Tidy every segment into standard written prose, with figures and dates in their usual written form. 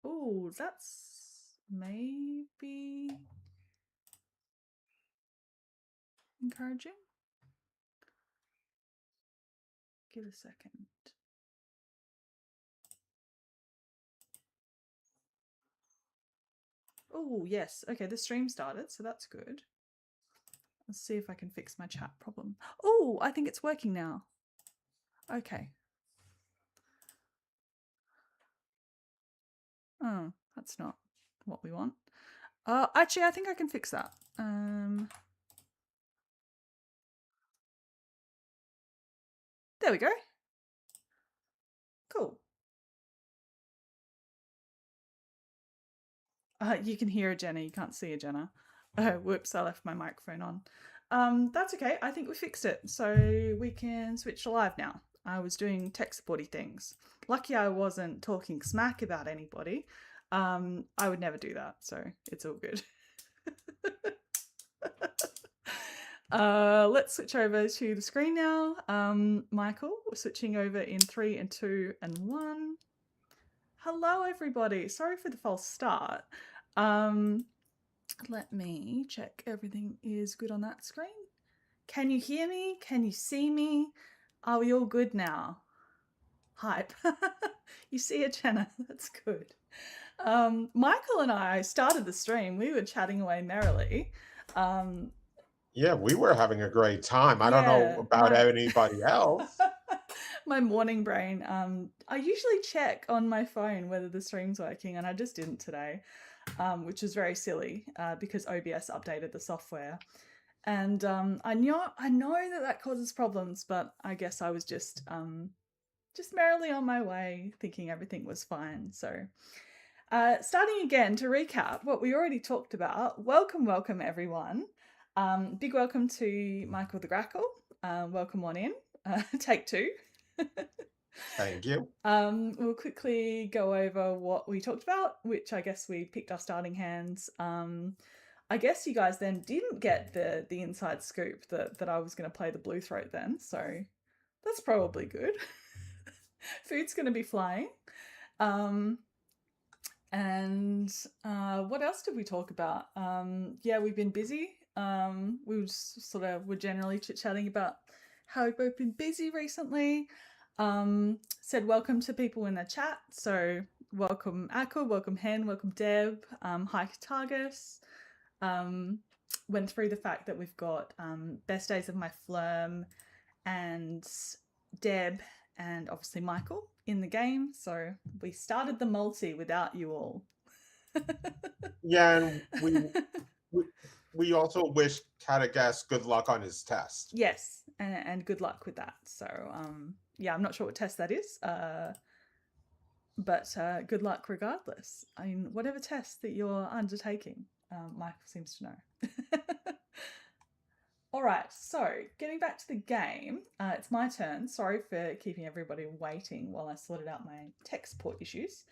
Oh, that's maybe encouraging. Give a second. Oh, yes. Okay, the stream started, so that's good. Let's see if I can fix my chat problem. Oh, I think it's working now. Okay. Oh, that's not what we want. Actually, I think I can fix that. There we go. Cool. You can hear a Jenna. You can't see a Jenna. Whoops, I left my microphone on. That's okay. I think we fixed it. So we can switch to live now. I was doing tech supporty things. Lucky I wasn't talking smack about anybody. I would never do that, so it's all good. Let's switch over to the screen now. Michael, we're switching over in 3 and 2 and 1. Hello, everybody. Sorry for the false start. Let me check everything is good on that screen. Can you hear me? Can you see me? Are we all good now? Hype. You see it, Jenna. That's good. Michael and I started the stream. We were chatting away merrily. Yeah, we were having a great time. I don't know Yeah, about anybody else. my morning brain. I usually check on my phone whether the stream's working, and I just didn't today, which is very silly because OBS updated the software. And I know that causes problems, but I guess I was just merrily on my way, thinking everything was fine. So, starting again to recap what we already talked about. Welcome, everyone. Big welcome to MichaelTheGrackle. Welcome on in. Take 2. Thank you. We'll quickly go over what we talked about, which I guess we picked our starting hands. I guess you guys then didn't get the inside scoop that I was going to play the Blue Throat then, so that's probably good. Food's going to be flying. And what else did we talk about? Yeah, we've been busy. We were generally chit-chatting about how we've both been busy recently. Said welcome to people in the chat. So welcome Akka, welcome Hen, welcome Deb, hi Targus. Went through the fact that we've got Best Days of My Flirm and Deb and obviously Michael in the game. So we started the multi without you all. Yeah, and we also wish Katagas good luck on his test. Yes, and good luck with that. So yeah, I'm not sure what test that is, but good luck regardless. I mean, whatever test that you're undertaking, Michael seems to know. All right, so getting back to the game, it's my turn. Sorry for keeping everybody waiting while I sorted out my tech support issues.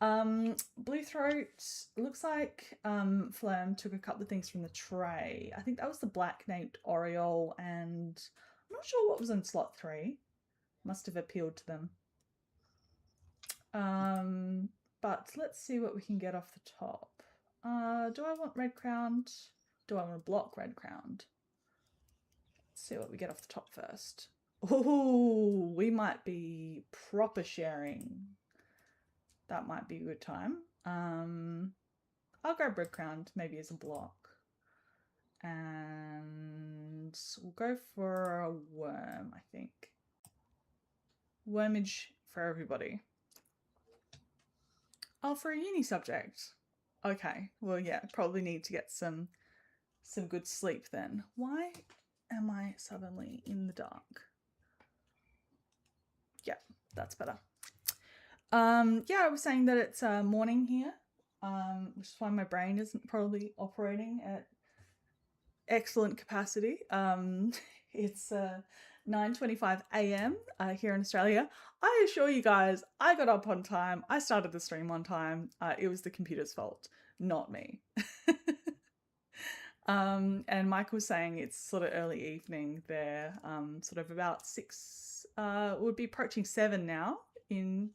Blue Throat, looks like Flam took a couple of things from the tray. I think that was the black named Oriole, and I'm not sure what was in slot 3. Must have appealed to them. But let's see what we can get off the top. Do I want red crowned? Do I want to block red crowned? Let's see what we get off the top first. Oh, we might be proper sharing. That might be a good time. I'll grab red crowned maybe as a block. And we'll go for a worm, I think. Wormage for everybody. Oh, for a uni subject. Okay, well, yeah, probably need to get some good sleep then. Why am I suddenly in the dark? Yeah, that's better. Yeah, I was saying that it's morning here, which is why my brain isn't probably operating at excellent capacity. It's 9:25 a.m. Here in Australia. I assure you guys, I got up on time. I started the stream on time. It was the computer's fault, not me. And Mike was saying it's sort of early evening there, sort of about 6. Would be approaching 7 now in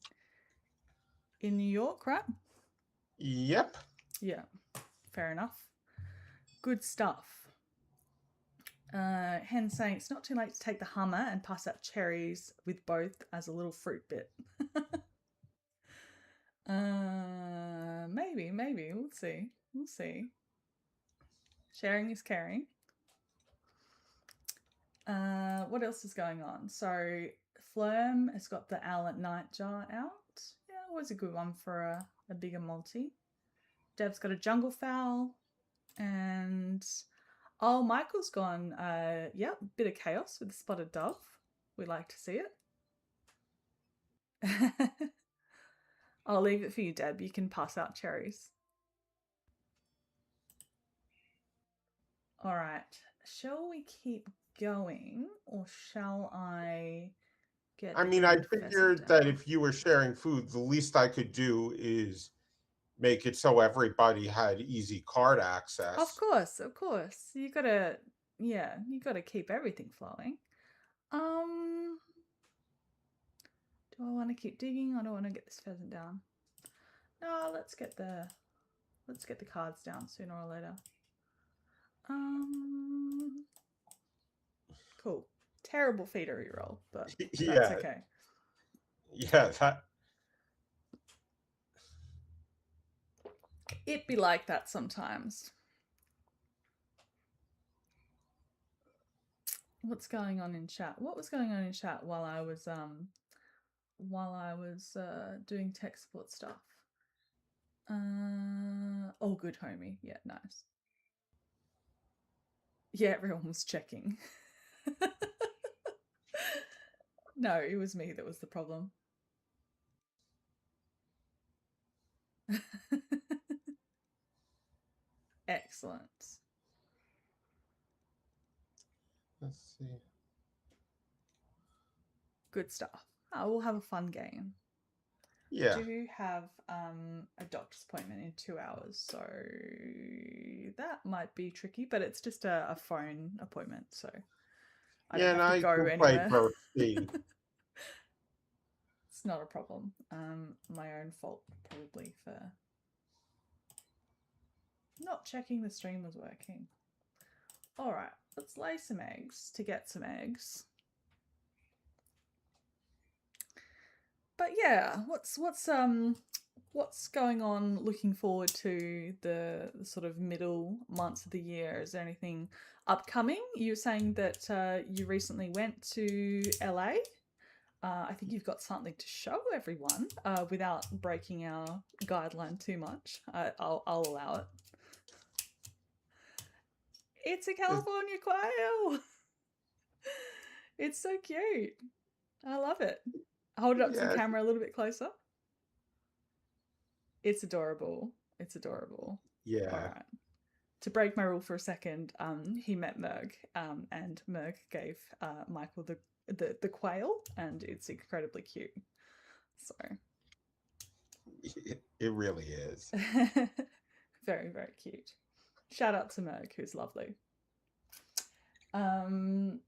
New York, right? Yep. Yeah, fair enough. Good stuff. Hen saying it's not too late to take the Hummer and pass out cherries with both as a little fruit bit. Maybe. We'll see. We'll see. Sharing is caring. What else is going on? So Flirm has got the Owl at Night jar out. Yeah, always a good one for a bigger multi. Dev's got a Jungle Fowl, and Michael's gone. Bit of chaos with the Spotted Dove. We like to see it. I'll leave it for you, Deb. You can pass out cherries. All right. Shall we keep going, or shall I get I a mean, I green pheasant figured that down? if you were sharing food, the least I could do is make it so everybody had easy card Of access. course, of course. You gotta keep everything flowing. Um, do I want to keep digging? I don't want to get this pheasant down. No, let's get the cards down sooner or later. Um, cool. Terrible feedery roll, but that's Yeah, okay. yeah, that It be like that sometimes. What's going on in chat? What was going on in chat while I was doing tech support stuff? Oh, good, homie. Yeah, nice. Yeah, everyone was checking. No, it was me that was the problem. Excellent. let's see. Good stuff. We'll have a fun game. I Yeah, do have a doctor's appointment in 2 hours, so that might be tricky, but it's just a phone appointment, so I don't yeah, and have to I go can play anywhere. Bird C. It's not a problem. My own fault, probably, for not checking the stream was working. All right, let's lay some eggs to get some eggs. But yeah, what's going on? Looking forward to the sort of middle months of the year. Is there anything upcoming? You were saying that you recently went to LA. I think you've got something to show everyone without breaking our guideline too much. I'll allow it. It's a California quail. It's so cute. I love it. Hold it up to the Yeah, camera a little bit closer. It's adorable. It's adorable. All yeah, right. To break my rule for a second, he met Merg, and Merg gave Michael the quail, and it's incredibly cute. So it really is. very, very cute. Shout out to Merg, who's lovely. Um,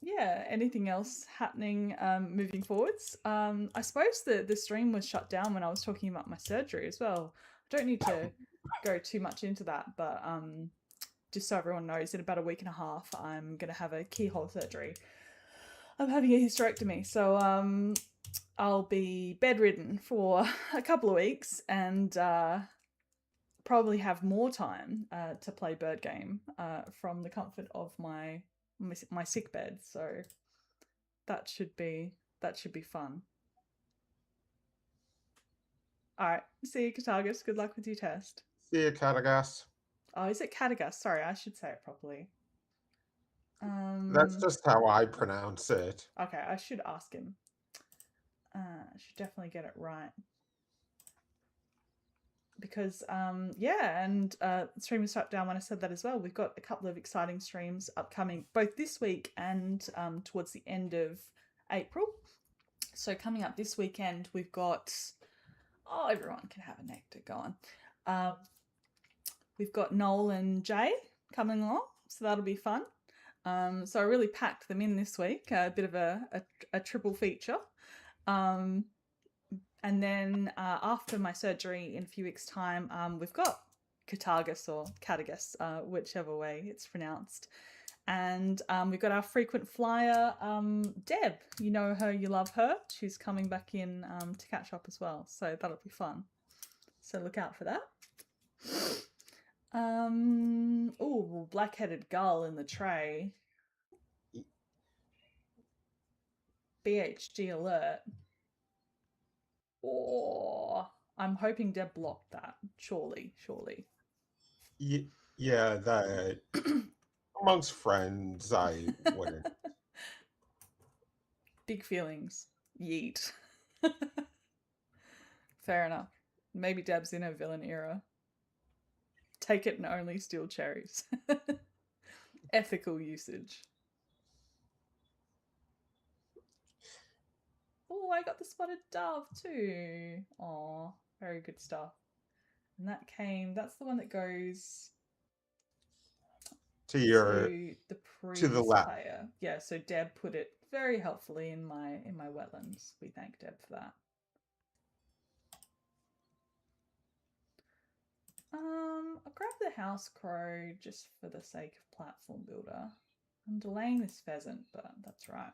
yeah, anything else happening moving forwards? I suppose the stream was shut down when I was talking about my surgery as well. I don't need to go too much into that, but just so everyone knows, in about a week and a half, I'm going to have a keyhole surgery. I'm having a hysterectomy, so I'll be bedridden for a couple of weeks and probably have more time to play bird game from the comfort of my sick bed. So that should be fun. All right, see you, Katagas. Good luck with your test. See you, Catagas. Oh, is it Katagas? Sorry, I should say it properly. That's just how I pronounce it. Okay, I should ask him. I should definitely get it right. Because and stream was shut down when I said that as well. We've got a couple of exciting streams upcoming both this week and towards the end of April. So coming up this weekend, we've got everyone can have a nectar going. We've got Noel and Jay coming along, so that'll be fun. So I really packed them in this week, a bit of a triple feature. And then after my surgery in a few weeks' time, we've got Catagus or Catagus, whichever way it's pronounced. And we've got our frequent flyer, Deb. You know her, you love her. She's coming back in to catch up as well. So that'll be fun. So look out for that. Oh, black-headed gull in the tray. BHG alert. Oh, I'm hoping Deb blocked that. Surely. Yeah, that amongst friends, I wouldn't. Big feelings. Yeet. Fair enough. Maybe Deb's in her villain era. Take it and only steal cherries. Ethical usage. Oh, I got the spotted dove too. Aw, very good stuff. And that's the one that goes To your to the to the previous left. player. Yeah, so Deb put it very helpfully in my wetlands. We thank Deb for that. I'll grab the house crow just for the sake of platform builder. I'm delaying this pheasant, but that's right.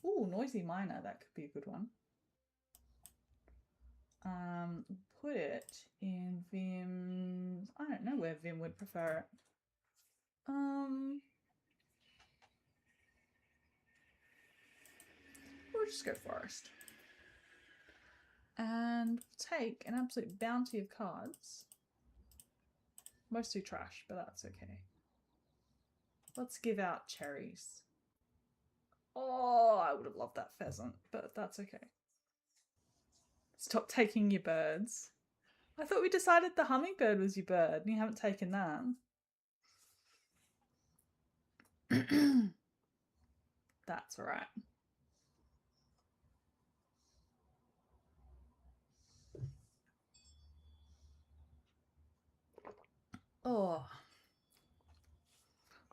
Ooh, noisy miner, that could be a good one. Put it in Vim's. I don't know where Vim would prefer it. We'll just go forest. And take an absolute bounty of cards. Mostly trash, but that's okay. Let's give out cherries. Oh, I would have loved that pheasant, but that's okay. Stop taking your birds. I thought we decided the hummingbird was your bird, and you haven't taken that. That's all right. Oh.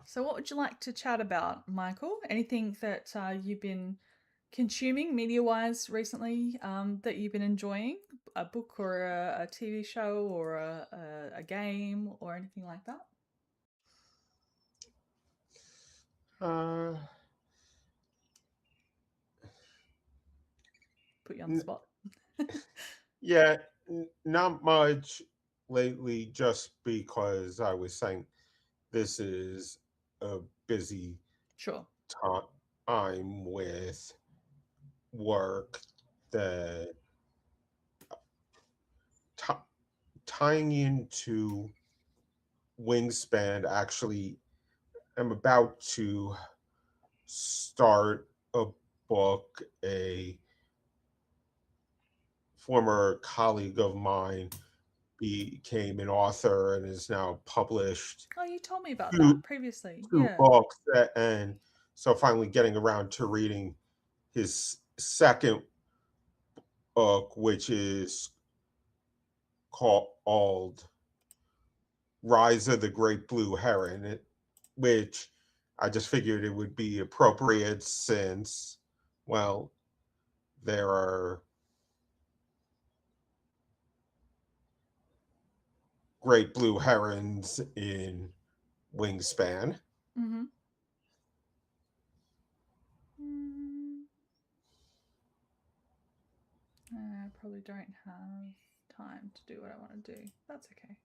So, what would you like to chat about, Michael? Anything that you've been consuming media-wise recently that you've been enjoying? A book or a TV show or a game or anything like that? Uh, Put you on the spot. yeah, not much lately, just because I was saying this is a busy Sure. time with work that t- tying into Wingspan. Actually, I'm about to start a book. A former colleague of mine became an author and is now published Oh, you told me about two, that previously. two Yeah. books, and so finally getting around to reading his second book, which is called Rise of the Great Blue Heron, which I just figured it would be appropriate since, well, there are great blue herons in Wingspan. Mm-hmm. I probably don't have time to do what I want to do. That's okay.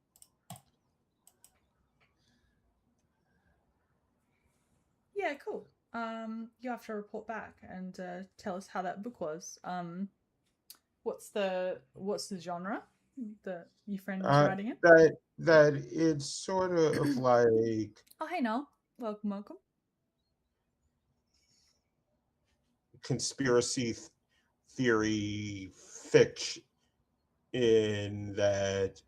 Yeah, cool. You have to report back and tell us how that book was. What's the genre that your friend was Uh, writing in? that it's sort of like Oh, hey, Noel. Welcome. conspiracy theory fiction, in that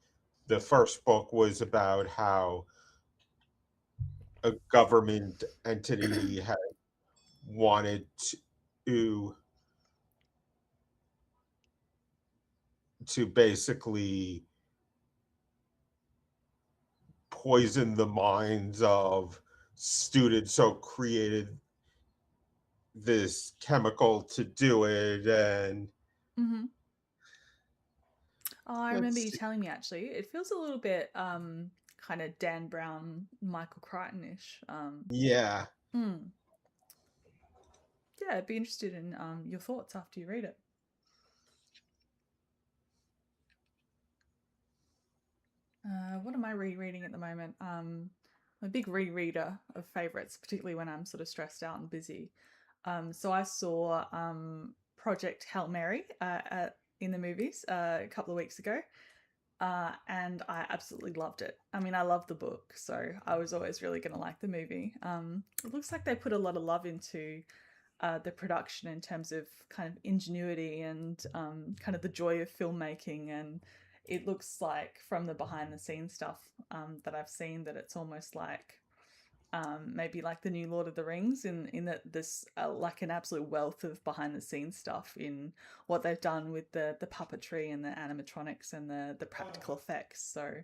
the first book was about how a government entity had wanted to basically poison the minds of students, so created this chemical to do it. And Mm-hmm. Oh, I remember Let's you see. telling me actually. It feels a little bit kind of Dan Brown, Michael Crichton-ish. Yeah. Hmm. Yeah, I'd be interested in your thoughts after you read it. What am I rereading at the moment? I'm a big rereader of favorites, particularly when I'm sort of stressed out and busy. So I saw Project Hail Mary in the movies a couple of weeks ago, and I absolutely loved it. I mean, I love the book, so I was always really going to like the movie. It looks like they put a lot of love into the production in terms of kind of ingenuity and kind of the joy of filmmaking. And it looks like from the behind the scenes stuff that I've seen that it's almost like maybe like the new Lord of the Rings in that there's like an absolute wealth of behind the scenes stuff in what they've done with the puppetry and the animatronics and the practical effects. So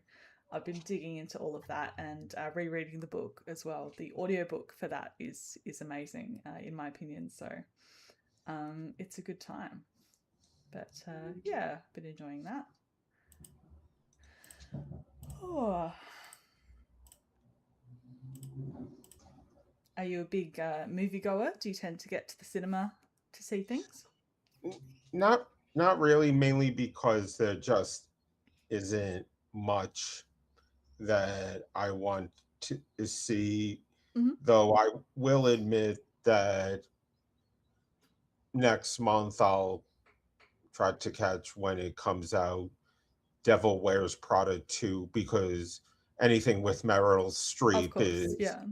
I've been digging into all of that and rereading the book as well. The audiobook for that is amazing in my opinion. So it's a good time. But yeah, been enjoying that. Oh, are you a big movie goer? Do you tend to get to the cinema to see things? Not not really, mainly because there just isn't much that I want to see. Mm-hmm. Though I will admit that next month I'll try to catch when it comes out Devil Wears Prada 2 because anything with Meryl Of Streep course, is yeah.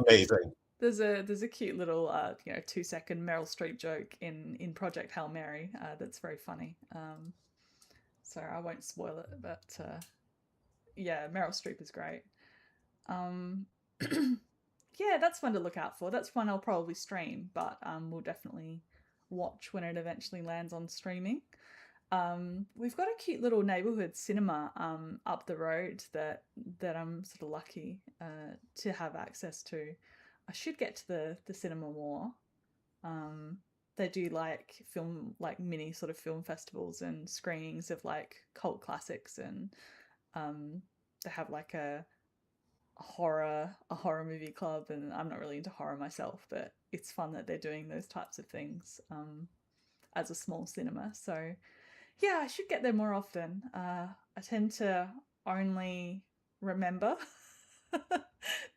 amazing. There's a cute little 2-second Meryl Streep joke in Project Hail Mary that's very funny. So I won't spoil it, but yeah, Meryl Streep is great. Um, yeah, that's one to look out for. That's one I'll probably stream, but we'll definitely watch when it eventually lands on streaming. We've got a cute little neighborhood cinema up the road that I'm sort of lucky to have access to. I should get to the cinema more. Um, they do like film, like mini sort of film festivals and screenings of like cult classics, and um, they have like a horror movie club. And I'm not really into horror myself, but it's fun that they're doing those types of things as a small cinema. So yeah, I should get there more often. I tend to only remember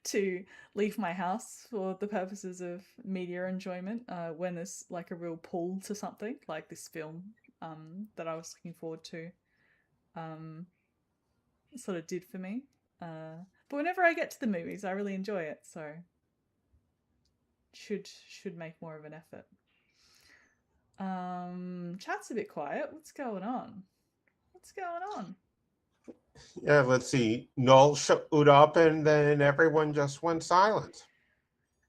to leave my house for the purposes of media enjoyment when there's like a real pull to something like this film that I was looking forward to. Um, sort of did for me. But whenever I get to the movies, I really enjoy it. So should make more of an effort. Chat's a bit quiet. What's going on? What's going on? Yeah, let's see. Null showed up and then everyone just went silent.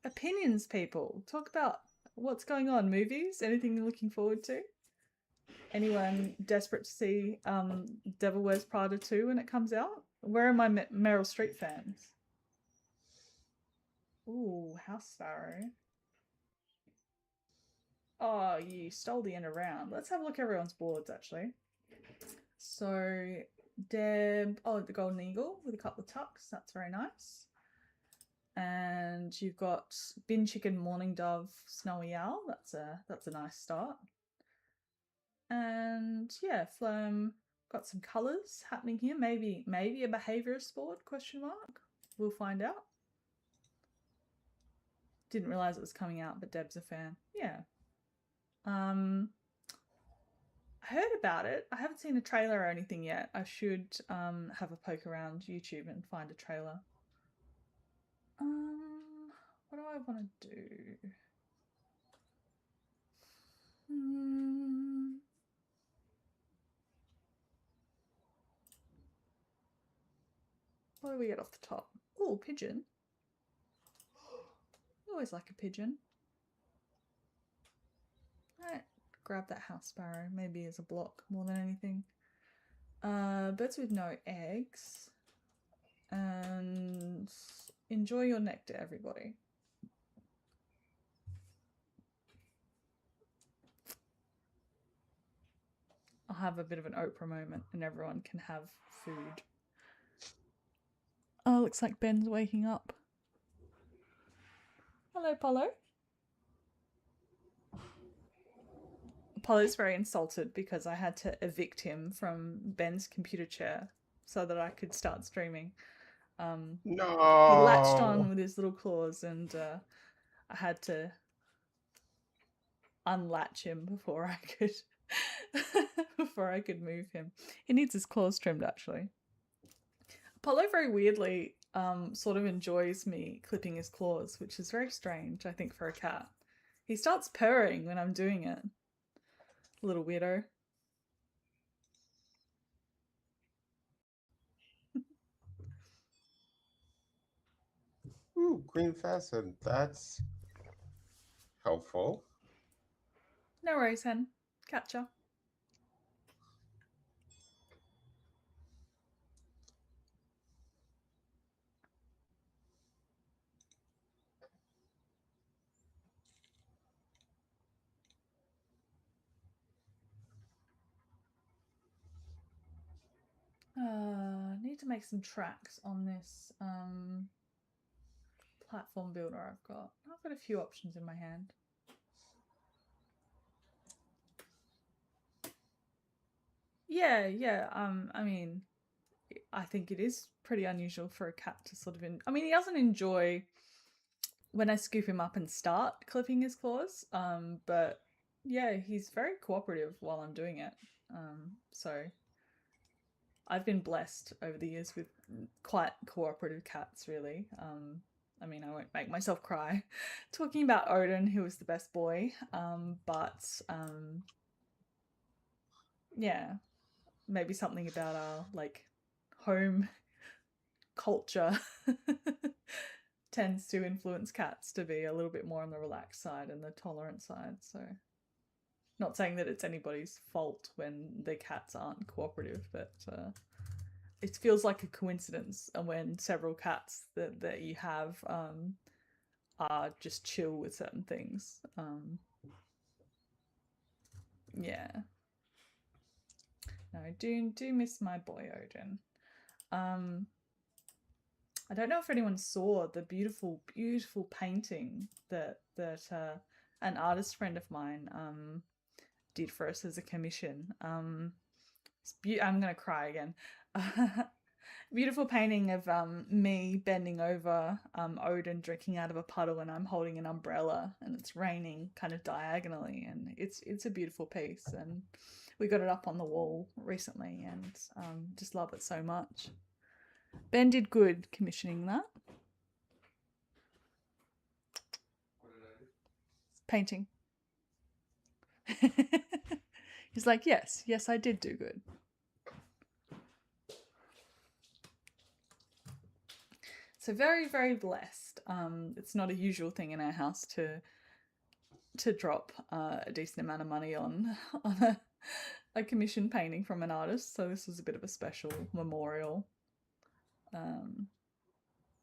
Opinions, people. Talk about what's going on. Movies? Anything you're looking forward to? Anyone desperate to see Devil Wears Prada 2 when it comes out? Where are my Meryl Streep fans? Ooh, House Sparrow. Oh, you stole the end around. Let's have a look at everyone's boards, actually. So, the Golden Eagle with a couple of tucks. That's very nice. And you've got Bin Chicken, Morning Dove, Snowy Owl. That's a nice start. And yeah, Phlegm got some colours happening here. Maybe a behaviourist board? Question mark. We'll find out. Didn't realise it was coming out, but Deb's a fan. Yeah. Um, I heard about it. I haven't seen a trailer or anything yet. I should have a poke around YouTube and find a trailer. What do I want to do? Hmm. What do we get off the top? Oh, pigeon. I always like a pigeon. Alright, grab that house sparrow, maybe as a block more than anything. Birds with no eggs. And enjoy your nectar, everybody. I'll have a bit of an Oprah moment and everyone can have food. Oh, looks like Ben's waking up. Hello, Polo. Apollo's very insulted because I had to evict him from Ben's computer chair so that I could start streaming. He latched on No. with his little claws, and I had to unlatch him before I could before I could move him. He needs his claws trimmed, actually. Apollo very weirdly sort of enjoys me clipping his claws, which is very strange, I think, for a cat. He starts purring when I'm doing it. Little weirdo. Ooh, green facet. That's helpful. No worries, hen. Catcher. Need to make some tracks on this platform builder I've got. I've got a few options in my hand. Yeah. I mean, I think it is pretty unusual for a cat to sort of. I mean, he doesn't enjoy when I scoop him up and start clipping his claws. But yeah, he's very cooperative while I'm doing it. So I've been blessed over the years with quite cooperative cats, really. I mean, I won't make myself cry talking about Odin, who was the best boy. But yeah, maybe something about our like home culture tends to influence cats to be a little bit more on the relaxed side and the tolerant side. So, not saying that it's anybody's fault when their cats aren't cooperative, but it feels like a coincidence when several cats that you have are just chill with certain things. Yeah. No, I do miss my boy Odin. Um, I don't know if anyone saw the beautiful painting that an artist friend of mine did for us as a commission. I'm gonna cry again. Beautiful painting of me bending over Odin drinking out of a puddle, and I'm holding an umbrella, and it's raining kind of diagonally, and it's a beautiful piece, and we got it up on the wall recently, and just love it so much. Ben did good commissioning that. Painting. He's like, yes, I did do good. So very blessed. It's not a usual thing in our house to drop a decent amount of money on a commission painting from an artist. So this was a bit of a special memorial.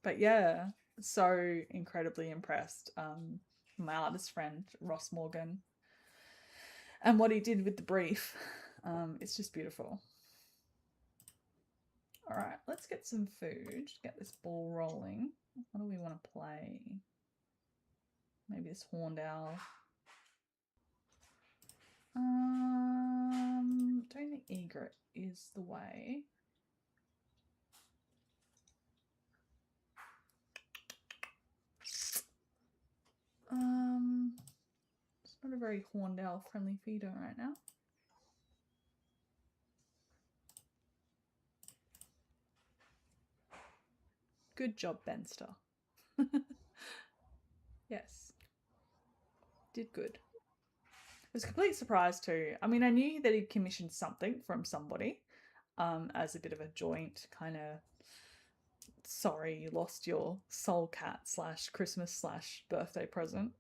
But yeah, so incredibly impressed. My artist friend Ross Morgan and what he did with the brief. It's just beautiful. All right, let's get some food. Get this ball rolling. What do we want to play? Maybe this horned owl. Doing the egret is the way. It's not a very horned owl friendly feeder right now. Good job, Benster. Yes. Did good. It was a complete surprise too. I mean, I knew that he'd commissioned something from somebody as a bit of a joint kind of sorry you lost your soul cat / Christmas / birthday present.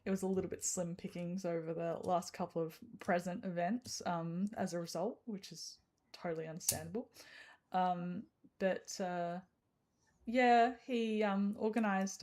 It was a little bit slim pickings over the last couple of present events as a result, which is totally understandable. But yeah, he organised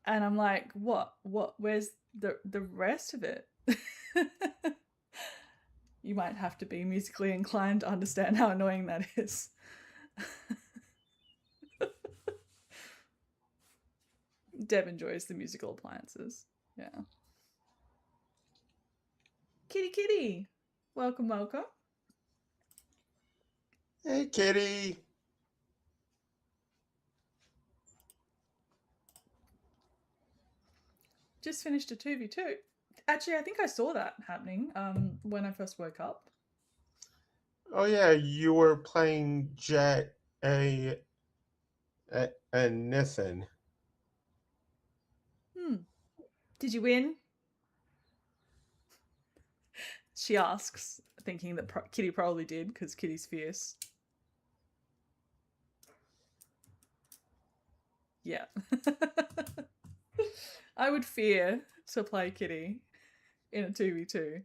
And I'm like, what? Where's the rest of it? You might have to be musically inclined to understand how annoying that is. Deb enjoys the musical appliances. Yeah. Kitty kitty. Welcome, welcome. Hey, kitty. Just finished a 2v2. Actually, I think I saw that happening when I first woke up. Oh yeah, you were playing Jet and Nathan. Hmm. Did you win? She asks, thinking that Kitty probably did because Kitty's fierce. Yeah. I would fear to play Kitty in a 2v2.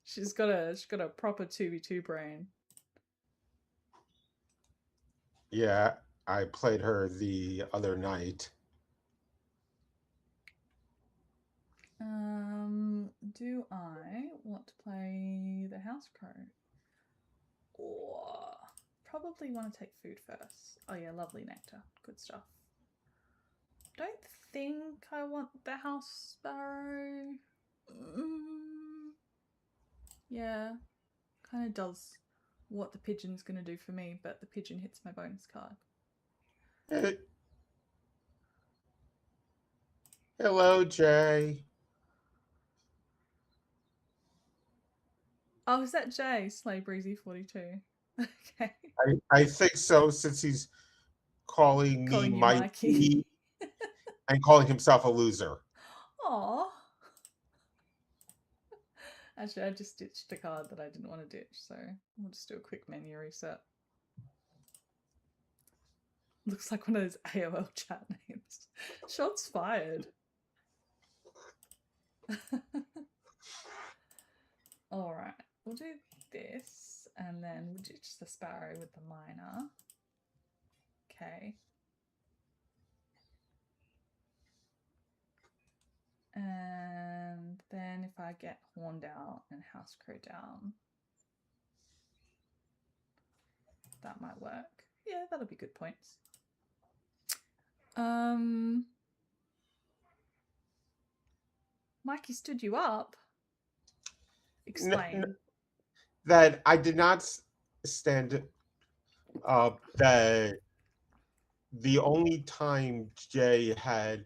She's got a proper 2v2 brain. Yeah, I played her the other night. Do I want to play the House Crow? Or probably want to take food first. Oh yeah, lovely nectar. Good stuff. Don't think I want the House Sparrow. Mm, yeah, kind of does what the pigeon's going to do for me, but the pigeon hits my bonus card. Hey, hello, Jay. Oh, is that Jay? Slay Breezy 42. Okay. I think so, since he's calling me Calling you Mikey. Mikey and calling himself a loser. Aw. Actually, I just ditched a card that I didn't want to ditch, so we'll just do a quick menu reset. Looks like one of those AOL chat names. Shots fired. Alright, we'll do this, and then we'll ditch the sparrow with the miner. Okay. And then if I get Horned out and House Crow down, that might work. Yeah, that'll be good points. Mikey stood you up. Explain. That I did not stand up. That the only time Jay had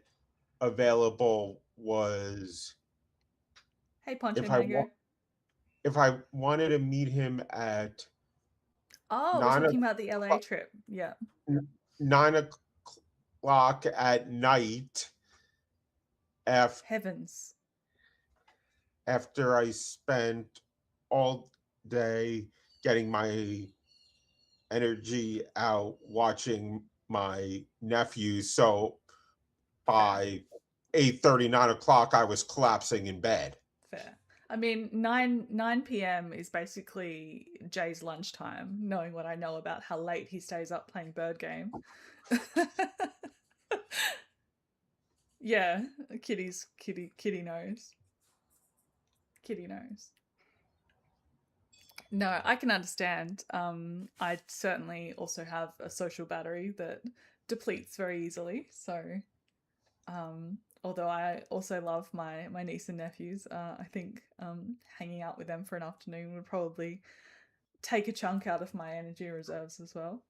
available was Hey, Poncho if I Mango. if I wanted to meet him at Oh, we're nine talking about the LA trip. Yeah. 9 o'clock at night after Heavens. I spent all day getting my energy out watching my nephew. So by 8:30, 9 o'clock, I was collapsing in bed. Fair. I mean, 9 p.m. is basically Jay's lunchtime, knowing what I know about how late he stays up playing Bird Game. Yeah, Kitty knows. Kitty knows. No, I can understand. I certainly also have a social battery that depletes very easily. So, although I also love my niece and nephews, I think hanging out with them for an afternoon would probably take a chunk out of my energy reserves as well.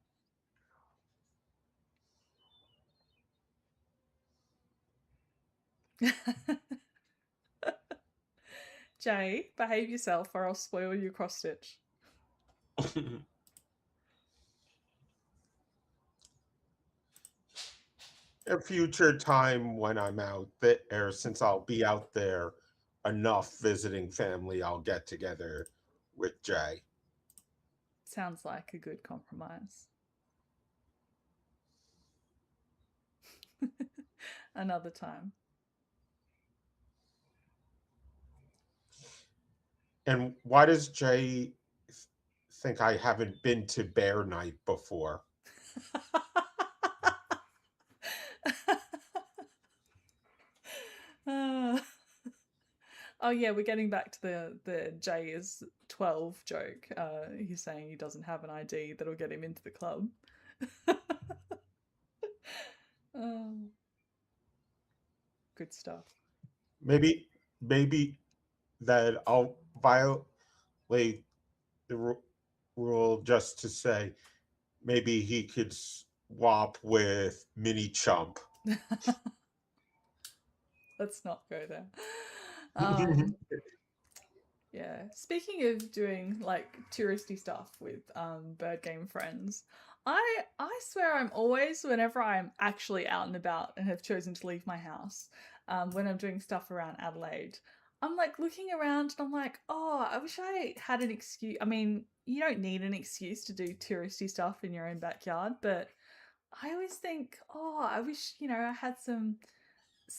Jay, behave yourself or I'll spoil your cross stitch. A future time when I'm out there, since I'll be out there enough visiting family, I'll get together with Jay. Sounds like a good compromise. Another time. And why does Jay think I haven't been to Bear Night before? yeah, we're getting back to the Jay is 12 joke. He's saying he doesn't have an ID that'll get him into the club. Oh, good stuff. Maybe that I'll violate the rule just to say maybe he could swap with Mini Chump. Let's not go there. Um, yeah. Speaking of doing like touristy stuff with bird game friends, I swear I'm always whenever I'm actually out and about and have chosen to leave my house, when I'm doing stuff around Adelaide, I'm like looking around and I'm like, oh, I wish I had an excuse. I mean, you don't need an excuse to do touristy stuff in your own backyard, but I always think, oh, I wish, I had some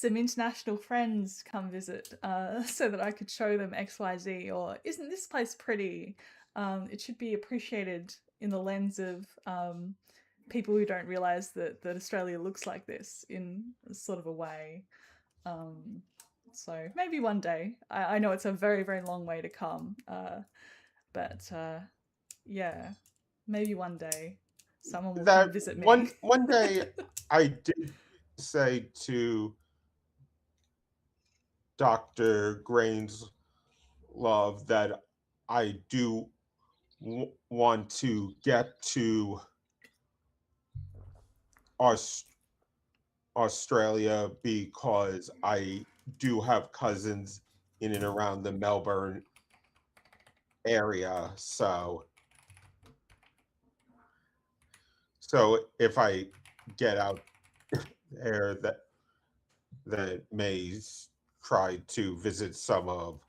international friends come visit, so that I could show them XYZ, or isn't this place pretty? It should be appreciated in the lens of people who don't realize that Australia looks like this in sort of a way. Um, so maybe one day. I know it's a very, very long way to come, but yeah, maybe one day someone will come That visit me. one day I did say to Dr. Grains Love that I do want to get to Aus- Australia because I do have cousins in and around the Melbourne area. So if I get out there, that may try to visit some of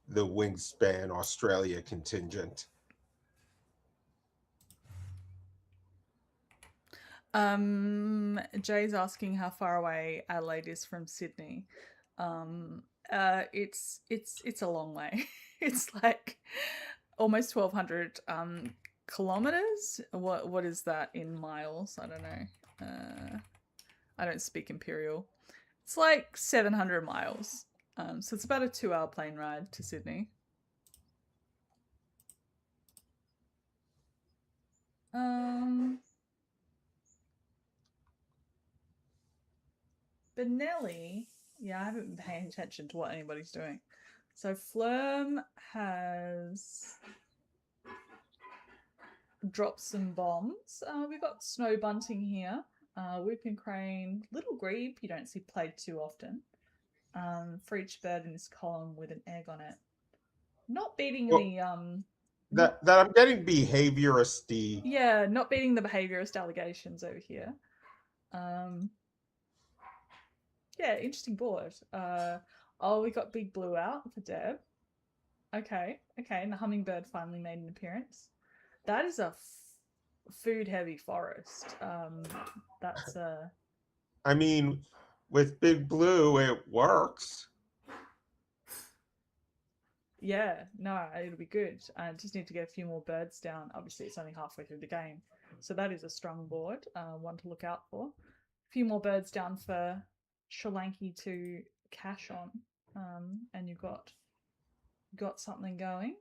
the Wingspan Australia contingent. Jay's asking how far away Adelaide is from Sydney. It's a long way. It's like almost 1,200 kilometers. What is that in miles? I don't know. I don't speak imperial. It's like 700 miles. So it's about a 2-hour plane ride to Sydney. Um, Benelli, yeah, I haven't been paying attention to what anybody's doing. So Flurm has dropped some bombs. We've got Snow Bunting here. Whooping Crane, Little Grebe, you don't see played too often. For each bird in this column with an egg on it. Not beating Well, the not that I'm getting behavioristy. yeah, not beating the behaviorist allegations over here. Um, yeah, interesting board. Oh, we got Big Blue out for Deb. Okay, okay, and the hummingbird finally made an appearance. That is a food heavy forest. That's a I mean, with Big Blue, it works. yeah, no, it'll be good. I just need to get a few more birds down. Obviously, it's only halfway through the game, so that is a strong board. One to look out for. A few more birds down for Sri Lanka to cash on, and you've got something going.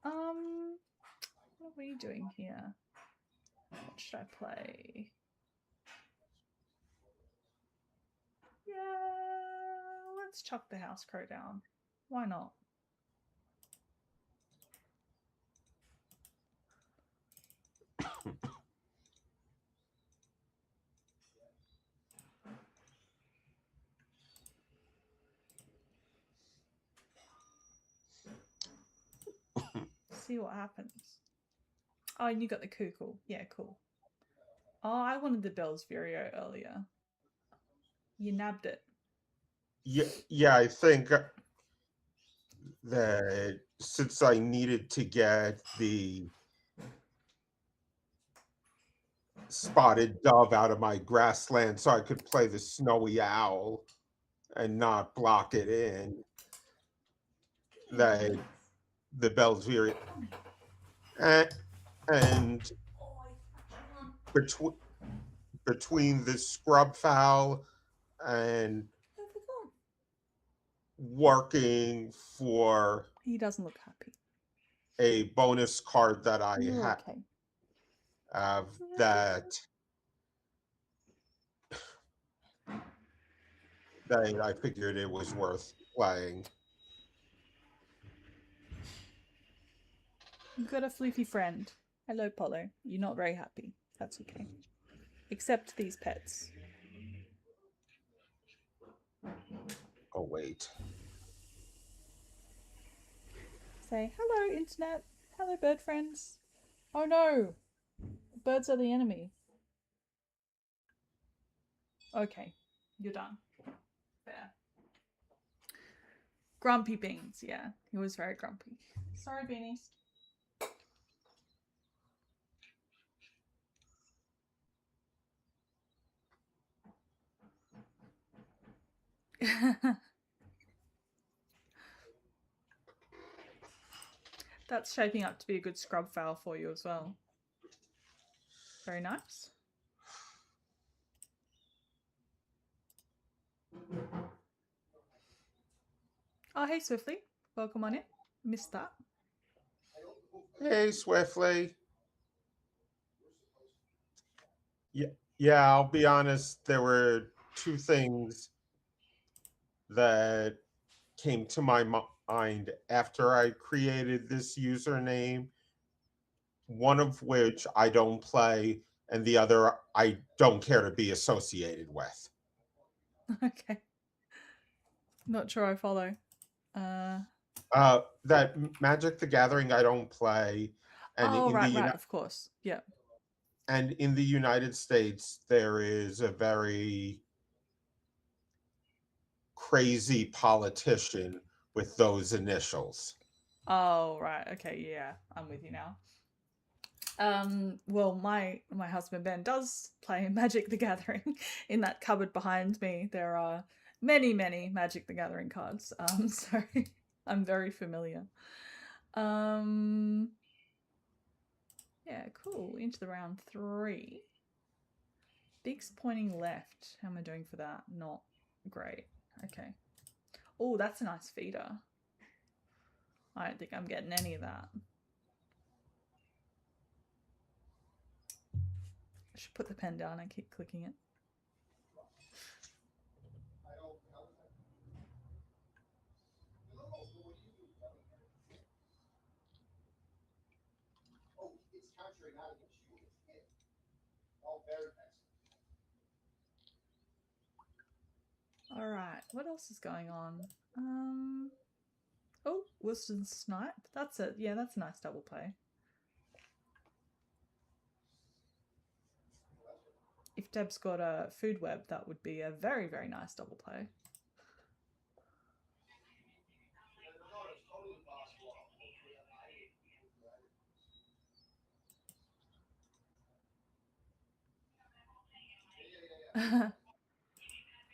What are we doing here? What should I play? Yeah, let's chuck the house crow down. Why not? See what happens. Oh, and you got the cuckoo. Yeah, cool. Oh, I wanted the Bell's Vireo earlier. You nabbed it. Yeah, I think that since I needed to get the spotted dove out of my grassland so I could play the snowy owl and not block it in, that the Belvedere and, and between between the scrub fowl and working for He doesn't look happy. a bonus card that I You're okay. have that I figured it was worth playing. You've got a floofy friend. Hello, Polo. You're not very happy. That's okay. Except these pets. Oh, wait. Say, hello, internet. Hello, bird friends. Oh no! Birds are the enemy. Okay, you're done. Fair. Grumpy Beans, yeah. He was very grumpy. Sorry, Beanies. That's shaping up to be a good scrub foul for you as well. Very nice. Oh, hey, Swiftly. Welcome on in. Missed that. Hey, Swiftly. Yeah, I'll be honest. There were two things that came to my mind after I created this username, one of which I don't play, and the other I don't care to be associated with. Okay. Not sure I follow. That Magic the Gathering I don't play, and Oh, right, of course. Yeah. in the United States there is a very crazy politician with those initials. Oh, right. Okay, yeah. I'm with you now. Well, my husband Ben does play Magic the Gathering. In that cupboard behind me, there are many Magic the Gathering cards. So I'm very familiar. Um, yeah, cool. Into the round 3. Big's pointing left. How am I doing for that? Not great. Okay. Oh, that's a nice feeder. I don't think I'm getting any of that. I should put the pen down. I keep clicking it. All right. What else is going on? Oh, Wilson Snipe. That's it. Yeah, that's a nice double play. If Deb's got a food web, that would be a very nice double play.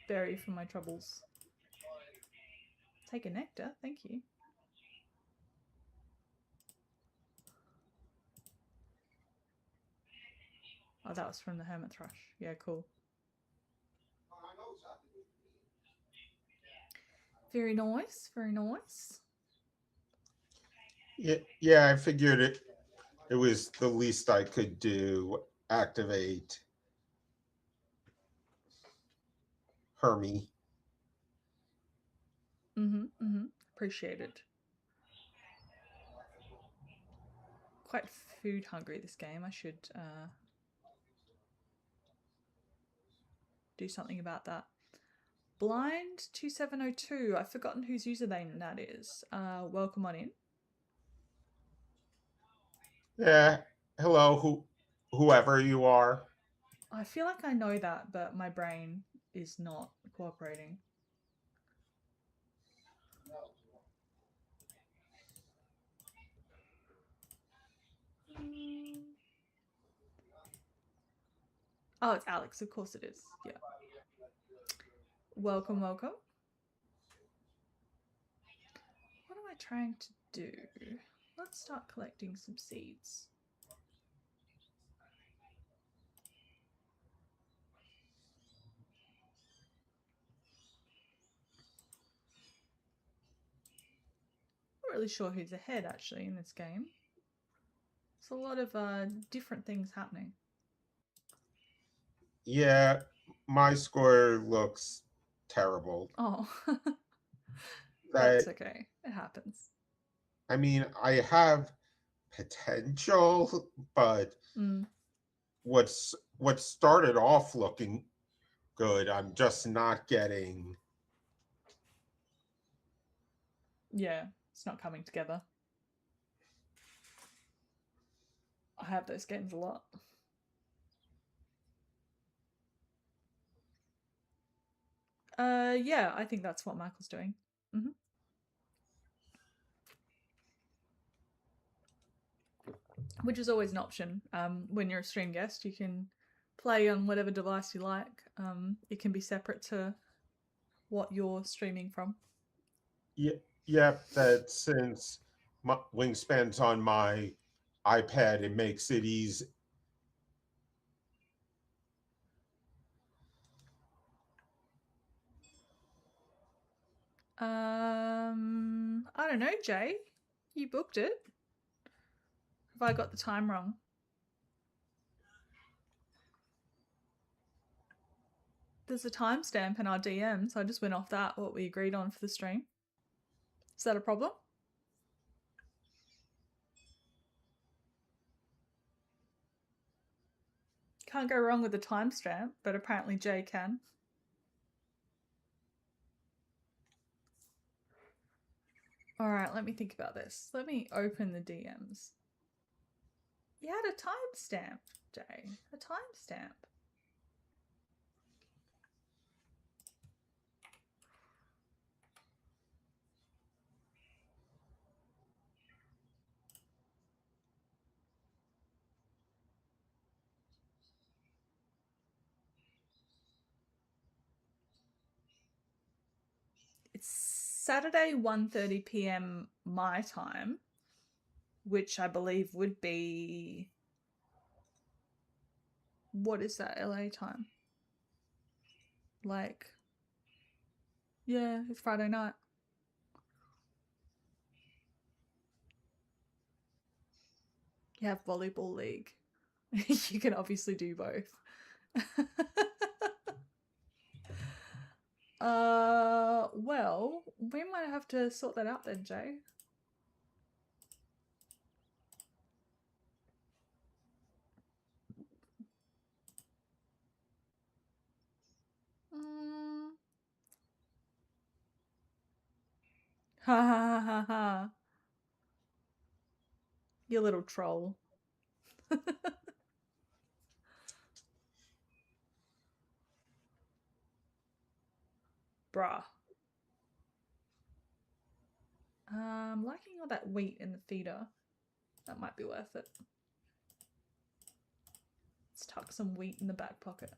Berry for my troubles. Take a nectar, thank you. Oh, that was from the hermit thrush. Yeah, cool. Very nice, very nice. Yeah, I figured it was the least I could do. Activate Hermie. Appreciated. Quite food hungry this game. I should do something about that. Blind 2702. I've forgotten whose username that is. Welcome on in. Yeah, hello, whoever you are. I feel like I know that, but my brain is not cooperating. Oh, it's Alex. Of course it is. Yeah. Welcome. What am I trying to do? Let's start collecting some seeds. really sure who's ahead actually in this game. There's a lot of different things happening. Yeah, my score looks terrible. Oh, that's That okay. It happens. I mean, I have potential, but Mm, what started off looking good, I'm just not getting. yeah, it's not coming together. I have those games a lot. Yeah, I think that's what Michael's doing. Mm-hmm. Which is always an option. When you're a stream guest, you can play on whatever device you like. It can be separate to what you're streaming from. Yeah, yeah, that since my Wingspan's on my iPad, it makes it easy. I don't know, Jay. You booked it. Have I got the time wrong? There's a timestamp in our DM, so I just went off that, what we agreed on for the stream. Is that a problem? Can't go wrong with the timestamp, but apparently Jay can. Alright, let me think about this. Let me open the DMs. You had a timestamp, Jay. A timestamp. It's Saturday 1:30 p.m. my time, which I believe would be, what is that, LA time? Like, yeah, it's Friday night. You have volleyball league. You can obviously do both. Well, we might have to sort that out then, Jay. Mm. Ha ha ha ha ha. You little troll. Bruh. Liking all that wheat in the feeder. That might be worth it. Let's tuck some wheat in the back pocket.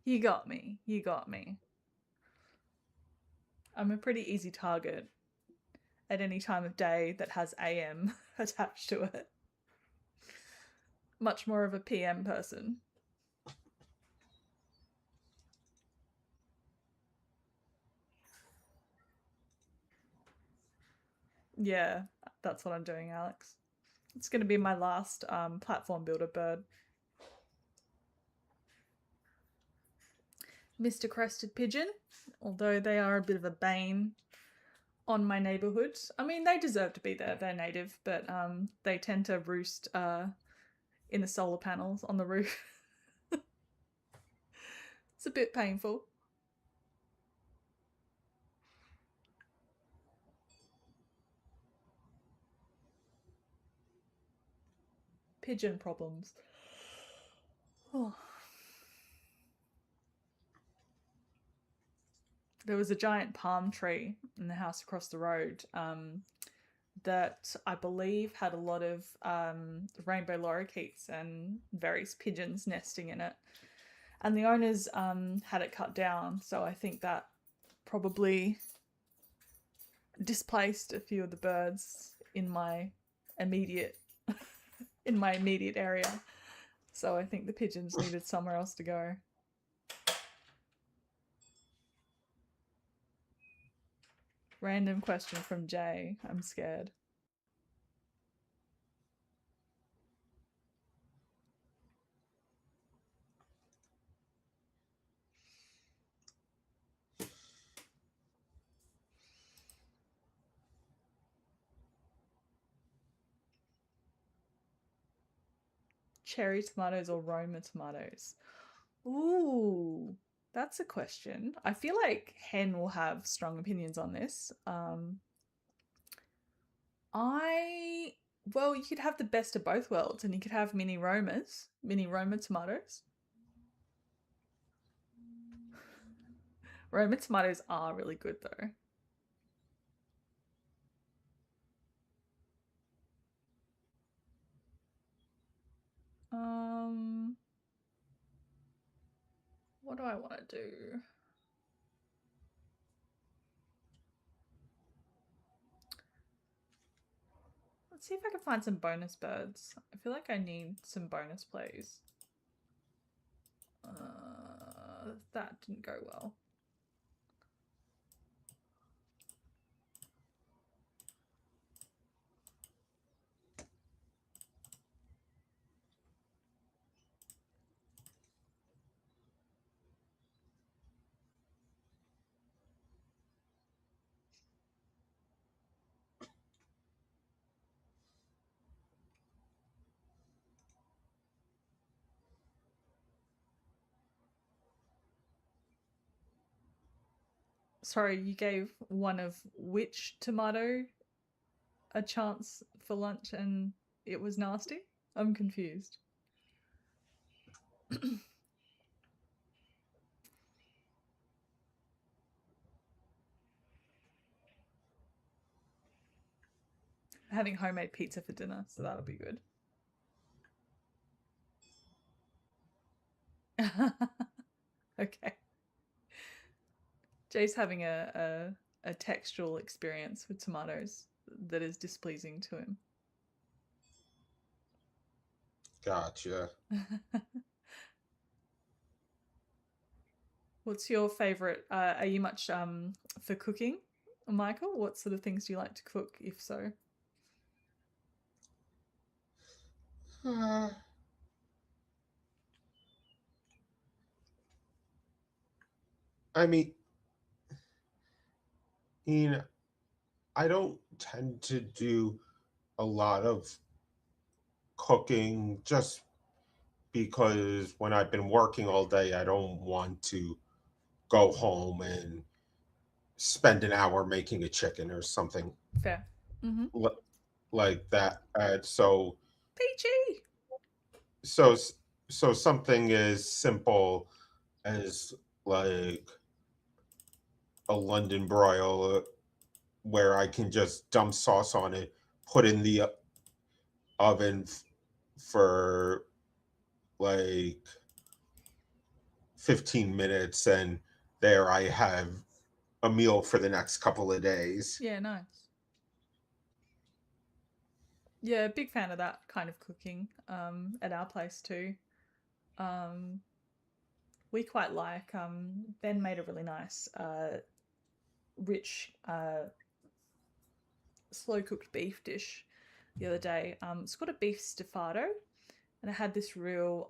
You got me. You got me. I'm a pretty easy target at any time of day that has AM attached to it. Much more of a PM person. Yeah, that's what I'm doing, Alex. It's going to be my last platform builder bird. Mr. Crested Pigeon, although they are a bit of a bane on my neighborhood. I mean, they deserve to be there. They're native, but they tend to roost in the solar panels on the roof. It's a bit painful. Pigeon problems. Oh. There was a giant palm tree in the house across the road that I believe had a lot of rainbow lorikeets and various pigeons nesting in it. And the owners had it cut down, so I think that probably displaced a few of the birds in my immediate area. So I think the pigeons needed somewhere else to go. Random question from Jay. I'm scared. Cherry tomatoes or Roma tomatoes? Ooh, that's a question. I feel like Hen will have strong opinions on this. I well, you could have the best of both worlds, and you could have mini Roma tomatoes. Roma tomatoes are really good though. Um, what do I want to do? Let's see if I can find some bonus birds. I feel like I need some bonus plays. That didn't go well. Sorry, you gave one of which tomato a chance for lunch and it was nasty? I'm confused. Having homemade pizza for dinner, so that'll be good. Okay. Jay's having a textual experience with tomatoes that is displeasing to him. Gotcha. What's your favorite? Are you much for cooking, Michael? What sort of things do you like to cook, if so? Uh, I mean, you know, I don't tend to do a lot of cooking just because when I've been working all day, I don't want to go home and spend an hour making a chicken or something Fair. Mm-hmm. li- like that. Peachy. So, so something as simple as like a London broil where I can just dump sauce on it, put in the oven for like 15 minutes, and there I have a meal for the next couple of days. Yeah, nice. Yeah, big fan of that kind of cooking. At our place too. Um, we quite like. Ben made a really nice, rich, slow cooked beef dish the other day. It's got a beef staffato, and it had this real.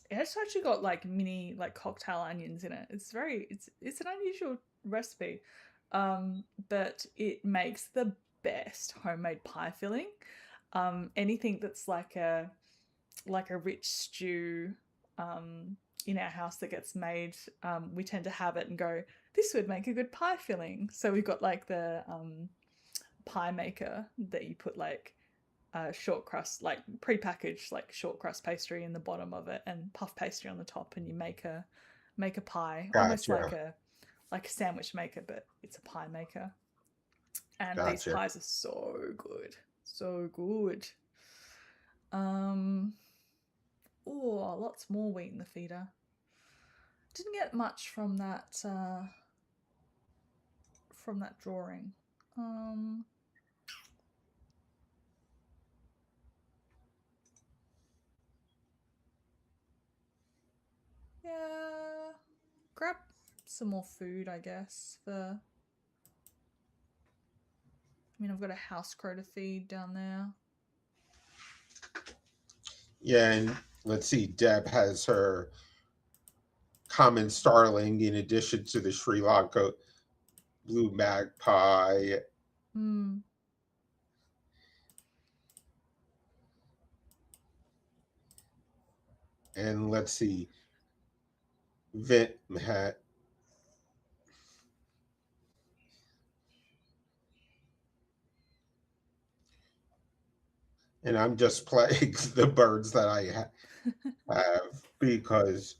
It's actually got like mini like cocktail onions in it. It's an unusual recipe, but it makes the best homemade pie filling. Anything that's like a rich stew in our house that gets made, we tend to have it and go, this would make a good pie filling. So we've got like the pie maker that you put like short crust, like pre-packaged like short crust pastry in the bottom of it and puff pastry on the top, and you make a pie, almost Gotcha. like a sandwich maker, but it's a pie maker. And these Gotcha. pies are so good, so good. Um, oh, lots more wheat in the feeder. Didn't get much from that drawing. Um, grab some more food, I guess. I've got a house crow to feed down there. Yeah, and let's see, Deb has her common starling in addition to the Sri Lanka blue magpie. Hmm. And let's see, Vit had, and I'm just playing the birds that I have because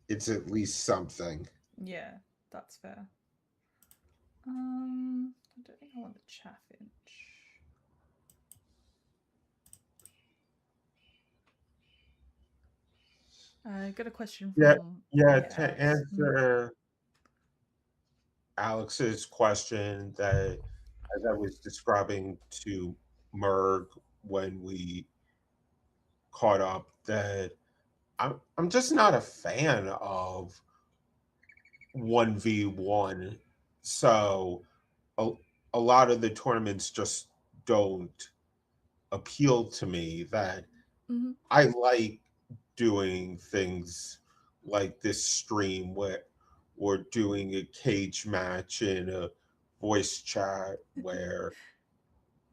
it's at least something. Yeah, that's fair. I don't think I want the chaffinch. I got a question Yeah, from yeah. To Alex. answer Alex's question, that as I was describing to Merg when we caught up, that I'm just not a fan of 1v1. So a, a lot of the tournaments just don't appeal to me. That Mm-hmm. I like doing things like this stream where we're doing a cage match in a voice chat where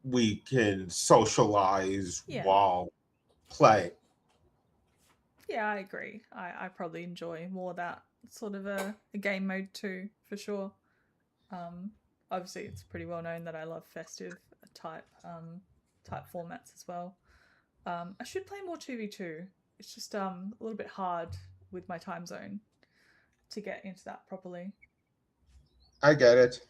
we can socialize Yeah, while playing. yeah, I agree. I probably enjoy more that sort of a game mode too, for sure. Um, Obviously, it's pretty well known that I love festive type formats as well. I should play more 2v2. It's just a little bit hard with my time zone to get into that properly. I get it.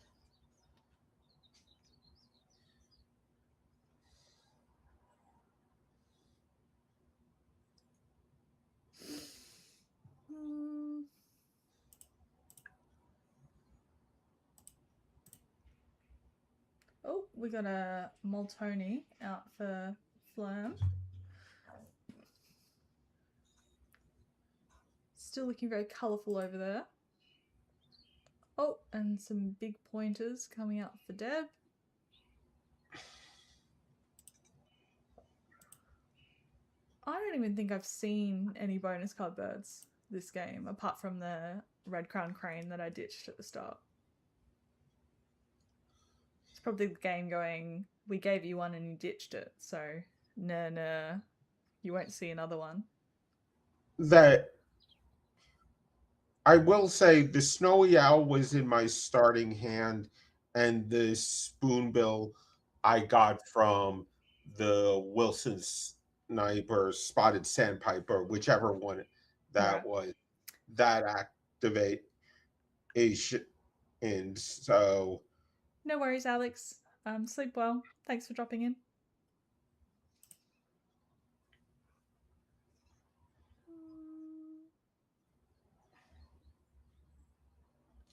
Hmm. Oh, we got a Moltoni out for Flam. Still looking very colourful over there. Oh, and some big pointers coming out for Deb. I don't even think I've seen any bonus card birds this game, apart from the red crown crane that I ditched at the start. It's probably the game going, we gave you one and you ditched it, so nah, you won't see another one. That I will say the snowy owl was in my starting hand, and the spoonbill I got from the Wilson sniper, spotted sandpiper, whichever one that Right. was, that activate Asian. And so, No worries, Alex. Sleep well. Thanks for dropping in.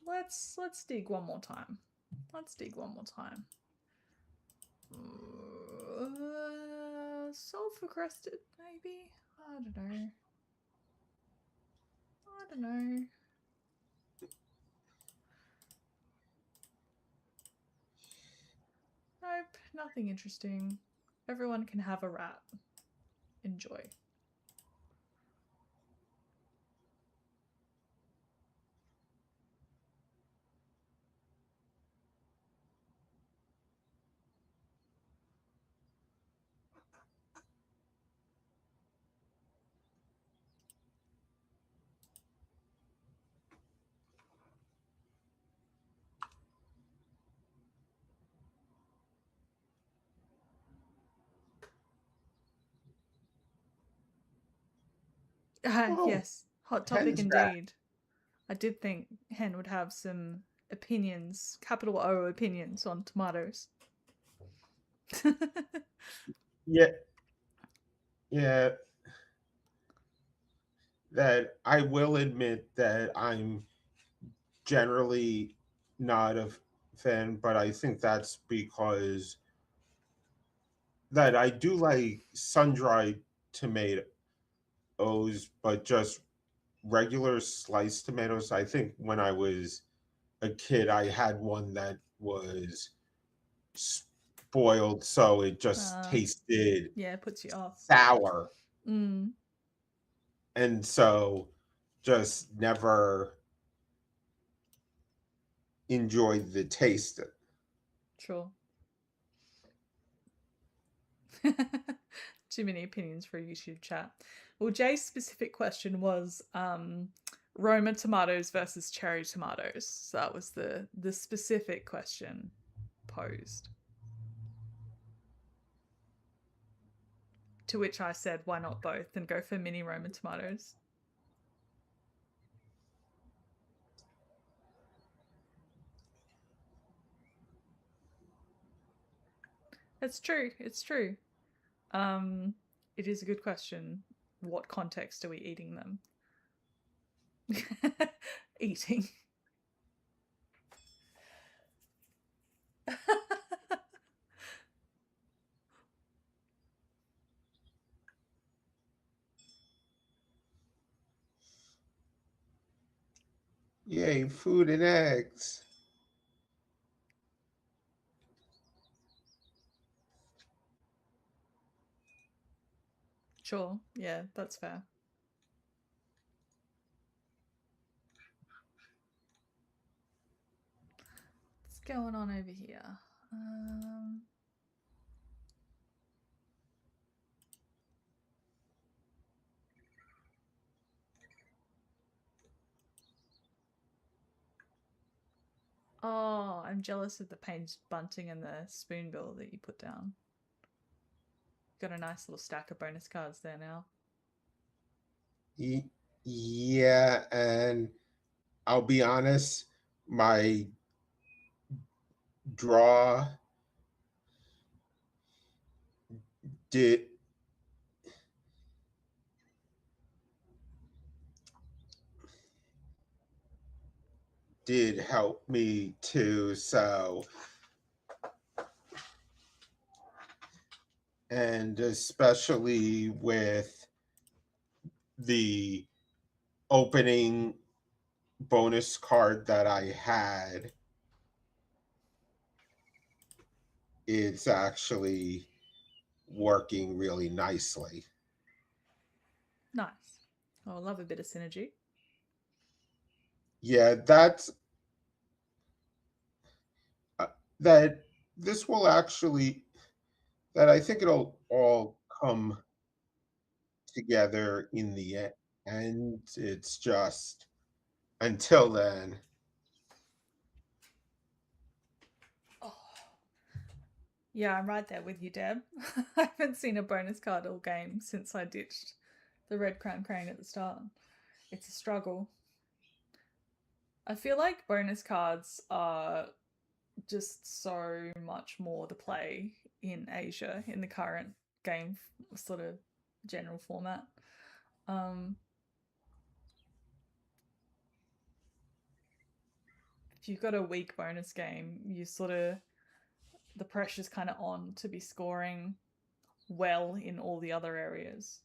Let's dig one more time. Let's dig one more time. Sulfur crested, maybe. I don't know. I don't know. Nope, nothing interesting. Everyone can have a rat. Enjoy. oh, Yes, hot topic Hen's back. indeed. I did think Hen would have some opinions, capital O opinions on tomatoes. Yeah, yeah. That I will admit that I'm generally not a fan, but I think that's because that I do like sun-dried tomatoes, but just regular sliced tomatoes. I think when I was a kid, I had one that was spoiled, so it just Uh, tasted yeah, it puts you off. sour. Mm, And so just never enjoyed the taste. sure. Too many opinions for a YouTube chat. Well, Jay's specific question was Roma tomatoes versus cherry tomatoes. So that was the specific question posed. To which I said, why not both and go for mini Roma tomatoes? It's true. It's true. Um, it is a good question. What context are we eating them? Eating. Yay, food and eggs. Sure. Yeah, that's fair. What's going on over here? Um, oh, I'm jealous of the paint bunting and the spoonbill that you put down. Got a nice little stack of bonus cards there now. Yeah, and I'll be honest, my draw did did help me too. So, and especially with the opening bonus card that I had, it's actually working really nicely. Nice. Oh, I love a bit of synergy. Yeah, uh, that this will actually that I think it'll all come together in the end. It's just until then. Oh, yeah, I'm right there with you, Deb. I haven't seen a bonus card all game since I ditched the red crown crane at the start. It's a struggle. I feel like bonus cards are just so much more to play in Asia in the current game sort of general format. Um, if you've got a weak bonus game, you sort of the pressure's kind of on to be scoring well in all the other areas.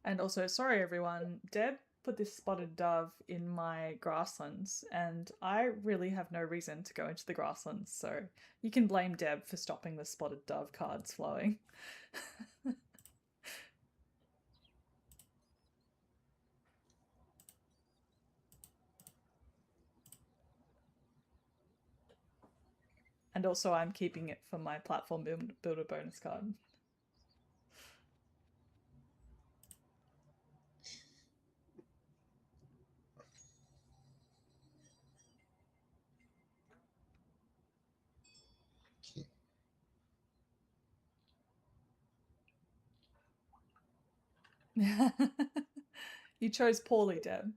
And also, sorry everyone, Deb put this spotted dove in my grasslands, and I really have no reason to go into the grasslands, so you can blame Deb for stopping the spotted dove cards flowing. And also, I'm keeping it for my platform builder bonus card. You chose poorly, Deb.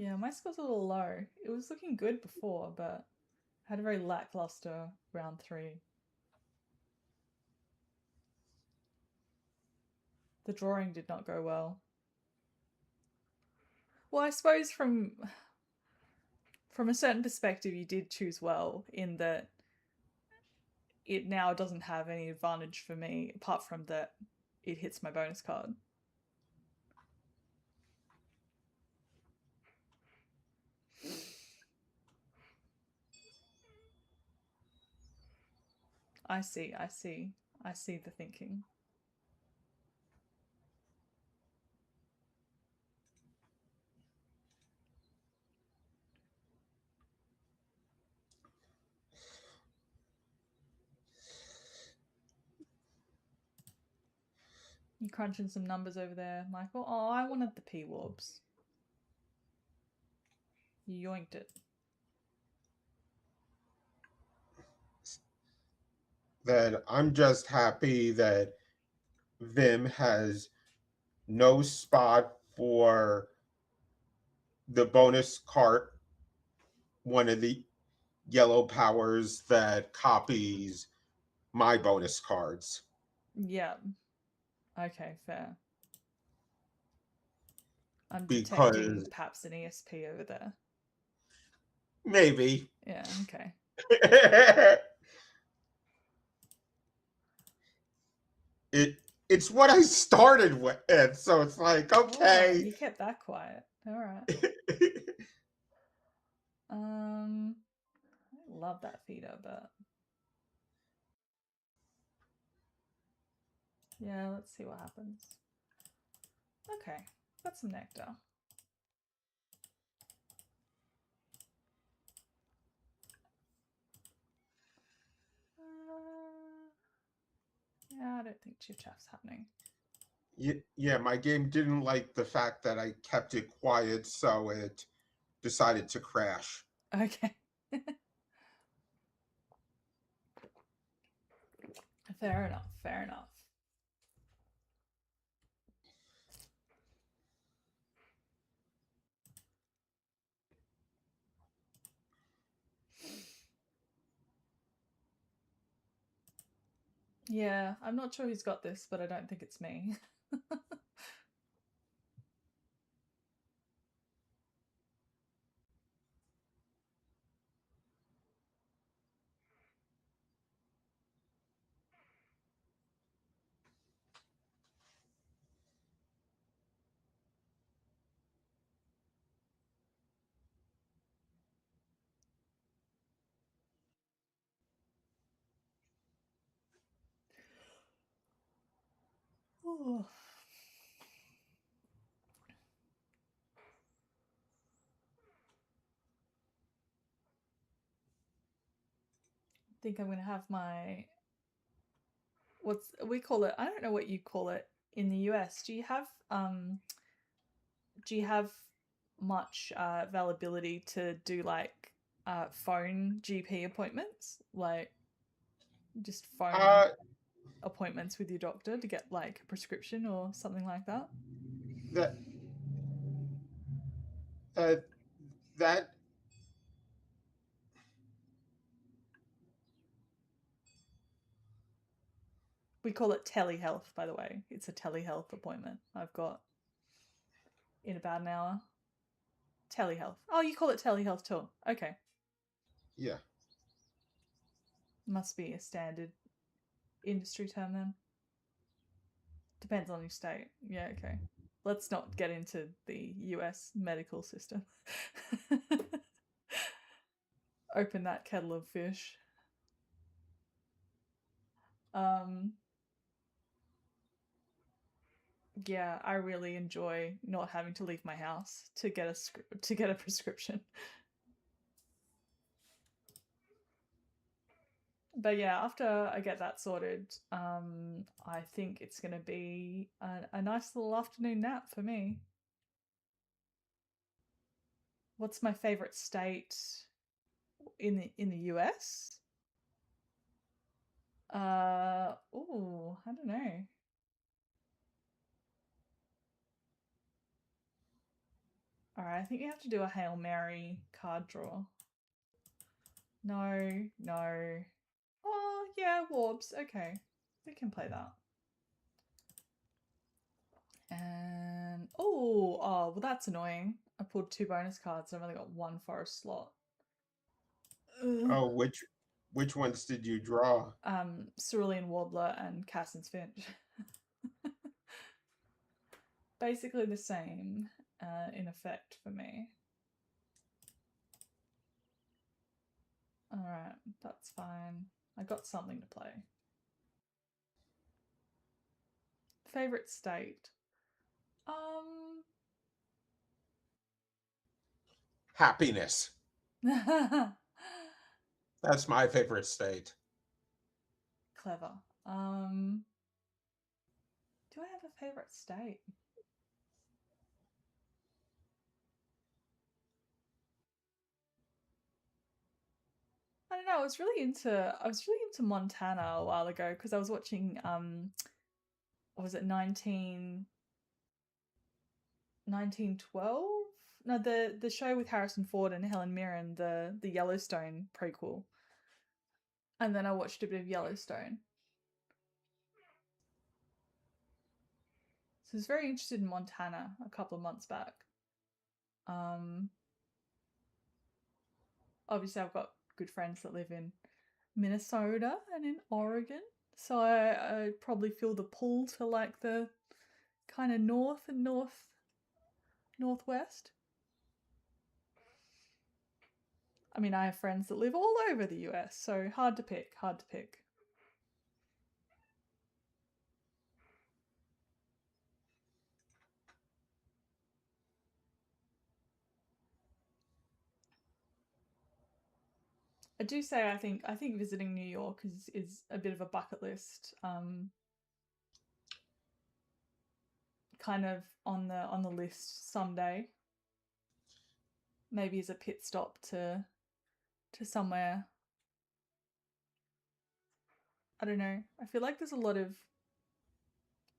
Yeah, my score's a little low. It was looking good before, but I had a very lackluster round 3. The drawing did not go well. Well, I suppose from a certain perspective, you did choose well in that it now doesn't have any advantage for me apart from that it hits my bonus card. I see, I see. I see the thinking. You crunching some numbers over there, Michael? Oh, I wanted the P-Worbs. You yoinked it. That I'm just happy that Vim has no spot for the bonus card, one of the yellow powers that copies my bonus cards. Yeah. Okay, fair. I'm detecting Because perhaps an ESP over there. maybe. Yeah, okay. it it's what I started with, so it's like, Oh, okay. you kept that quiet. All right. I love that feeder, but yeah, let's see what happens. Okay, got some nectar. Yeah, I don't think Chiff Chaff's happening. Yeah, my game didn't like the fact that I kept it quiet, so it decided to crash. Okay. Fair enough, fair enough. Yeah, I'm not sure who's got this, but I don't think it's me. Ooh. I think I'm gonna have my what's we call it. I don't know what you call it in the US. Do you have much availability to do like phone GP appointments, like just phone Uh, appointments with your doctor to get like a prescription or something like that? that that that We call it telehealth, by the way. It's a telehealth appointment I've got in about an hour. Telehealth. Oh, you call it telehealth too. Okay. yeah. Must be a standard industry term then. Depends on your state. Yeah, okay. Let's not get into the US medical system. Open that kettle of fish. Um, yeah, I really enjoy not having to leave my house to get a prescription. But yeah, after I get that sorted, I think it's gonna be a nice little afternoon nap for me. What's my favorite state in the US? Oh, I don't know. All right. Alright, I think you have to do a Hail Mary card draw. No, no. Oh, yeah, Warbs. Okay. We can play that. And well, that's annoying. I pulled 2 bonus cards. I've only got 1 forest slot. Ugh. Oh, which ones did you draw? Cerulean Warbler and Cassin's Finch. Basically the same, in effect for me. Alright, that's fine. I got something to play. Favorite state? Happiness. That's my favorite state. Clever. Do I have a favorite state? I don't know. I was really into Montana a while ago because I was watching what was it 1912? No, the show with Harrison Ford and Helen Mirren, the Yellowstone prequel. And then I watched a bit of Yellowstone. So I was very interested in Montana a couple of months back. Obviously I've got good friends that live in Minnesota and in Oregon. So I probably feel the pull to like the kind of north and northwest. I mean, I have friends that live all over the US, so hard to pick. I do say I think visiting New York is a bit of a bucket list. Kind of on the list someday. Maybe as a pit stop to somewhere. I don't know. I feel like there's a lot of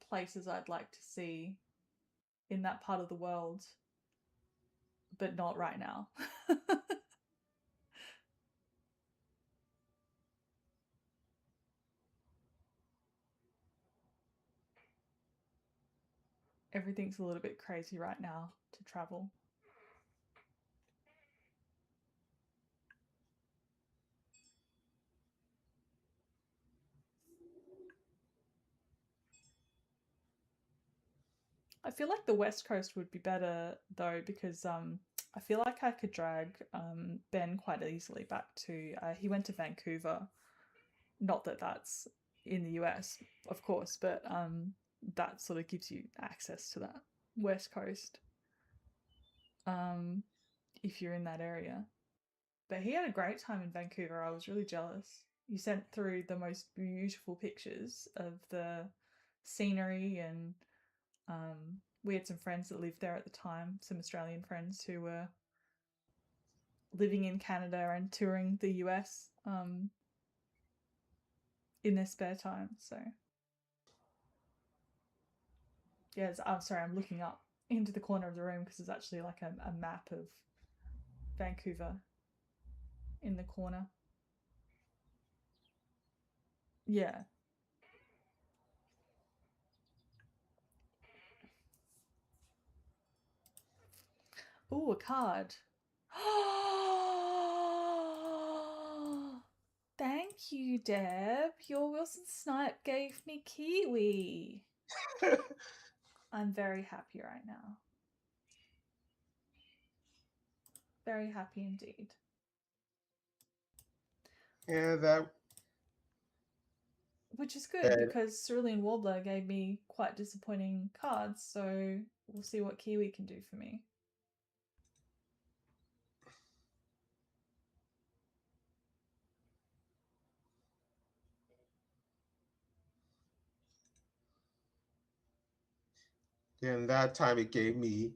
places I'd like to see in that part of the world, but not right now. Everything's a little bit crazy right now to travel. I feel like the West Coast would be better though because I feel like I could drag Ben quite easily back to he went to Vancouver. Not that that's in the US, of course, but that sort of gives you access to that West Coast um, if you're in that area. But he had a great time in Vancouver. I was really jealous. He sent through the most beautiful pictures of the scenery, and we had some friends that lived there at the time, some Australian friends who were living in Canada and touring the US in their spare time. So, yes, I'm sorry, I'm looking up into the corner of the room because there's actually like a map of Vancouver in the corner. Yeah. Oh, a card. Thank you, Deb. Your Wilson Snipe gave me kiwi. I'm very happy right now. Very happy indeed. Yeah, that. Which is good And, because Cerulean Warbler gave me quite disappointing cards, so we'll see what Kiwi can do for me. and that time it gave me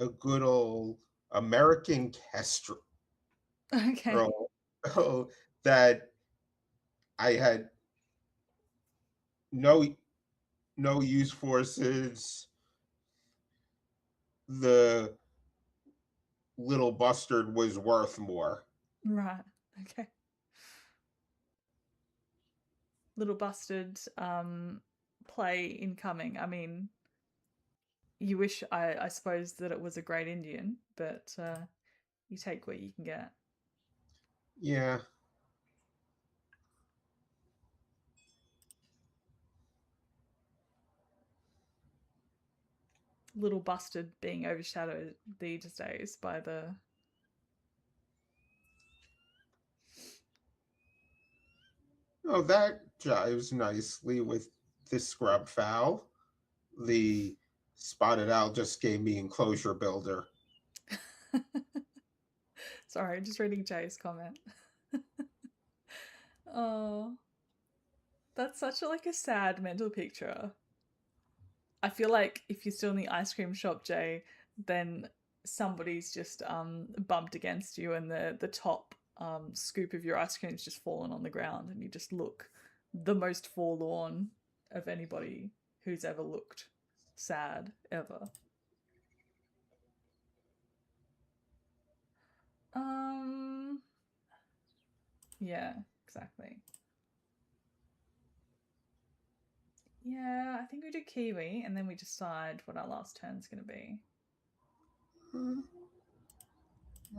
a good old American Kestrel Okay. that I had no use for since the little bustard was worth more. Right. Okay. Little busted play incoming. I mean, you wish, I suppose, that it was a great Indian, but you take what you can get. Yeah. Little busted being overshadowed these days by the. Oh, that jives nicely with this scrub fowl. The spotted owl just gave me enclosure builder. Sorry, just reading Jay's comment. Oh, that's such a sad mental picture. I feel like if you're still in the ice cream shop, Jay, then somebody's just bumped against you, and the top scoop of your ice cream's just fallen on the ground, and you just look the most forlorn of anybody who's ever looked sad ever. Um, yeah, exactly. Yeah, I think we do kiwi, and then we decide what our last turn's gonna be. Hmm,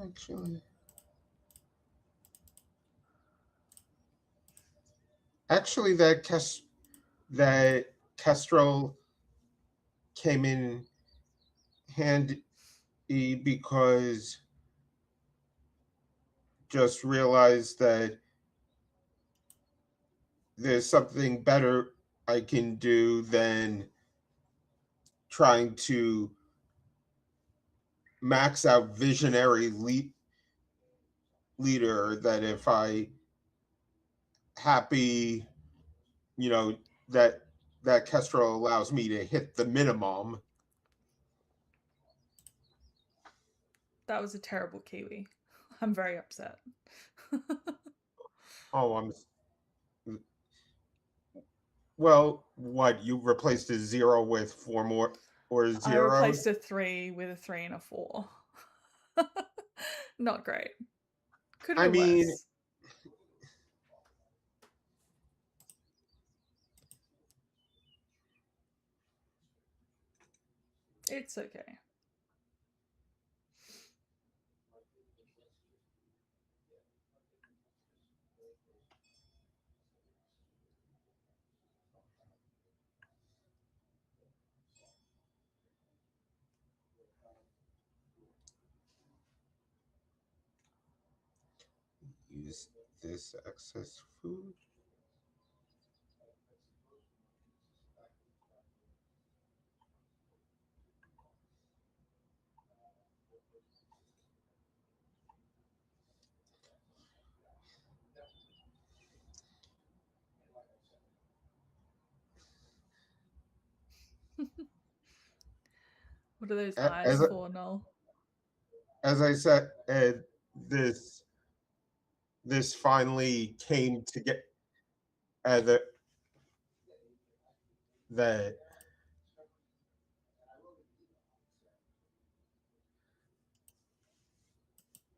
actually, actually, that kestrel came in handy because just realized that there's something better I can do than trying to max out visionary leader. That if I happy, you know, that that kestrel allows me to hit the minimum. That was a terrible kiwi. I'm very upset. Oh, I'm well. What, you replaced a zero with four more or I zeroed? replaced a 3 with a 3 and a 4. Not great. Could have I been mean, worse. It's okay. use this excess food. What are those A- eyes As for, Noel? as I said, this finally came to get the that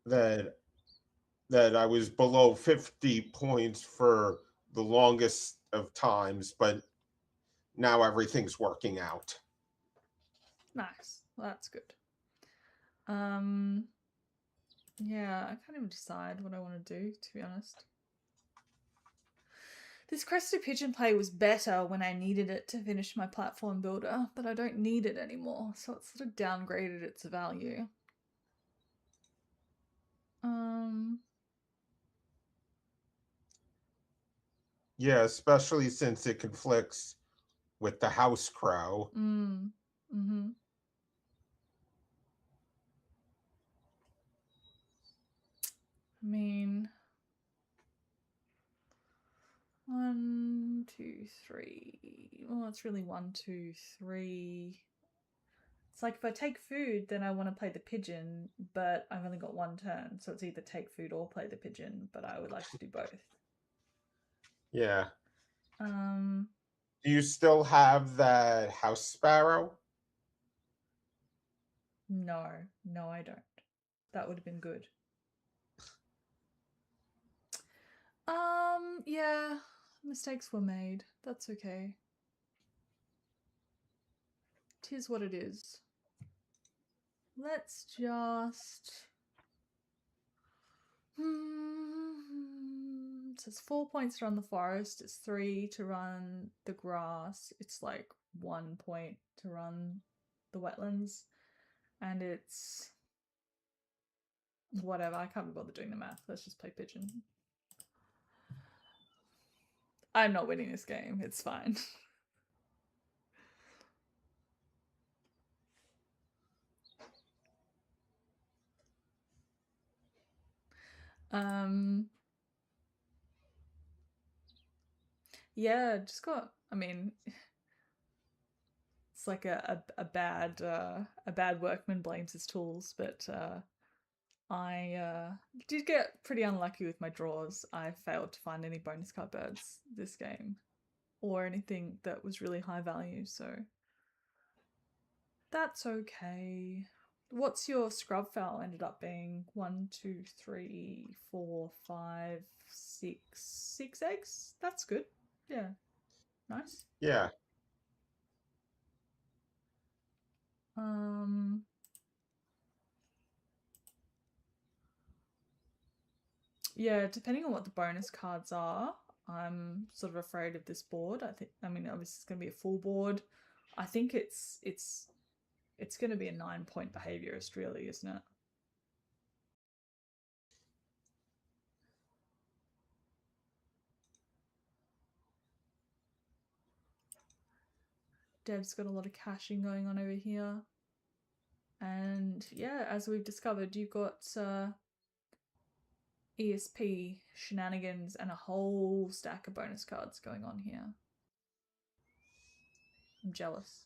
that that I was below 50 points for the longest of times, but now everything's working out. Nice. Well, that's good. Um, yeah, I can't even decide what I want to do, to be honest. This crested pigeon play was better when I needed it to finish my platform builder, but I don't need it anymore, so it's sort of downgraded its value. Um, Yeah, especially since it conflicts with the house crow. mm-hmm. I mean, 1, 2, 3. Well, it's really 1, 2, 3. It's like if I take food, then I want to play the pigeon, but I've only got one turn, so it's either take food or play the pigeon, but I would like to do both. Yeah. Um, Do you still have that house sparrow? No, no, I don't. That would have been good. Yeah, mistakes were made. That's okay. Tis what it is. Let's just. So it's 4 points to run the forest, it's 3 to run the grass, it's like 1 point to run the wetlands, and it's whatever. I can't be bothered doing the math. Let's just play pigeon. I'm not winning this game. It's fine. um, yeah, just got. I mean, it's like a bad workman blames his tools, but I did get pretty unlucky with my draws. I failed to find any bonus card birds this game, or anything that was really high value, so that's okay. What's your scrub foul ended up being? 1, 2, 3, 4, 5, 6, 6 eggs? That's good. Yeah, nice. Yeah. Um, yeah, depending on what the bonus cards are, I'm sort of afraid of this board. I mean, obviously it's going to be a full board. I think it's going to be a 9 point behaviorist, really, isn't it? Dev's got a lot of caching going on over here. And yeah, as we've discovered, you've got ESP shenanigans and a whole stack of bonus cards going on here. I'm jealous.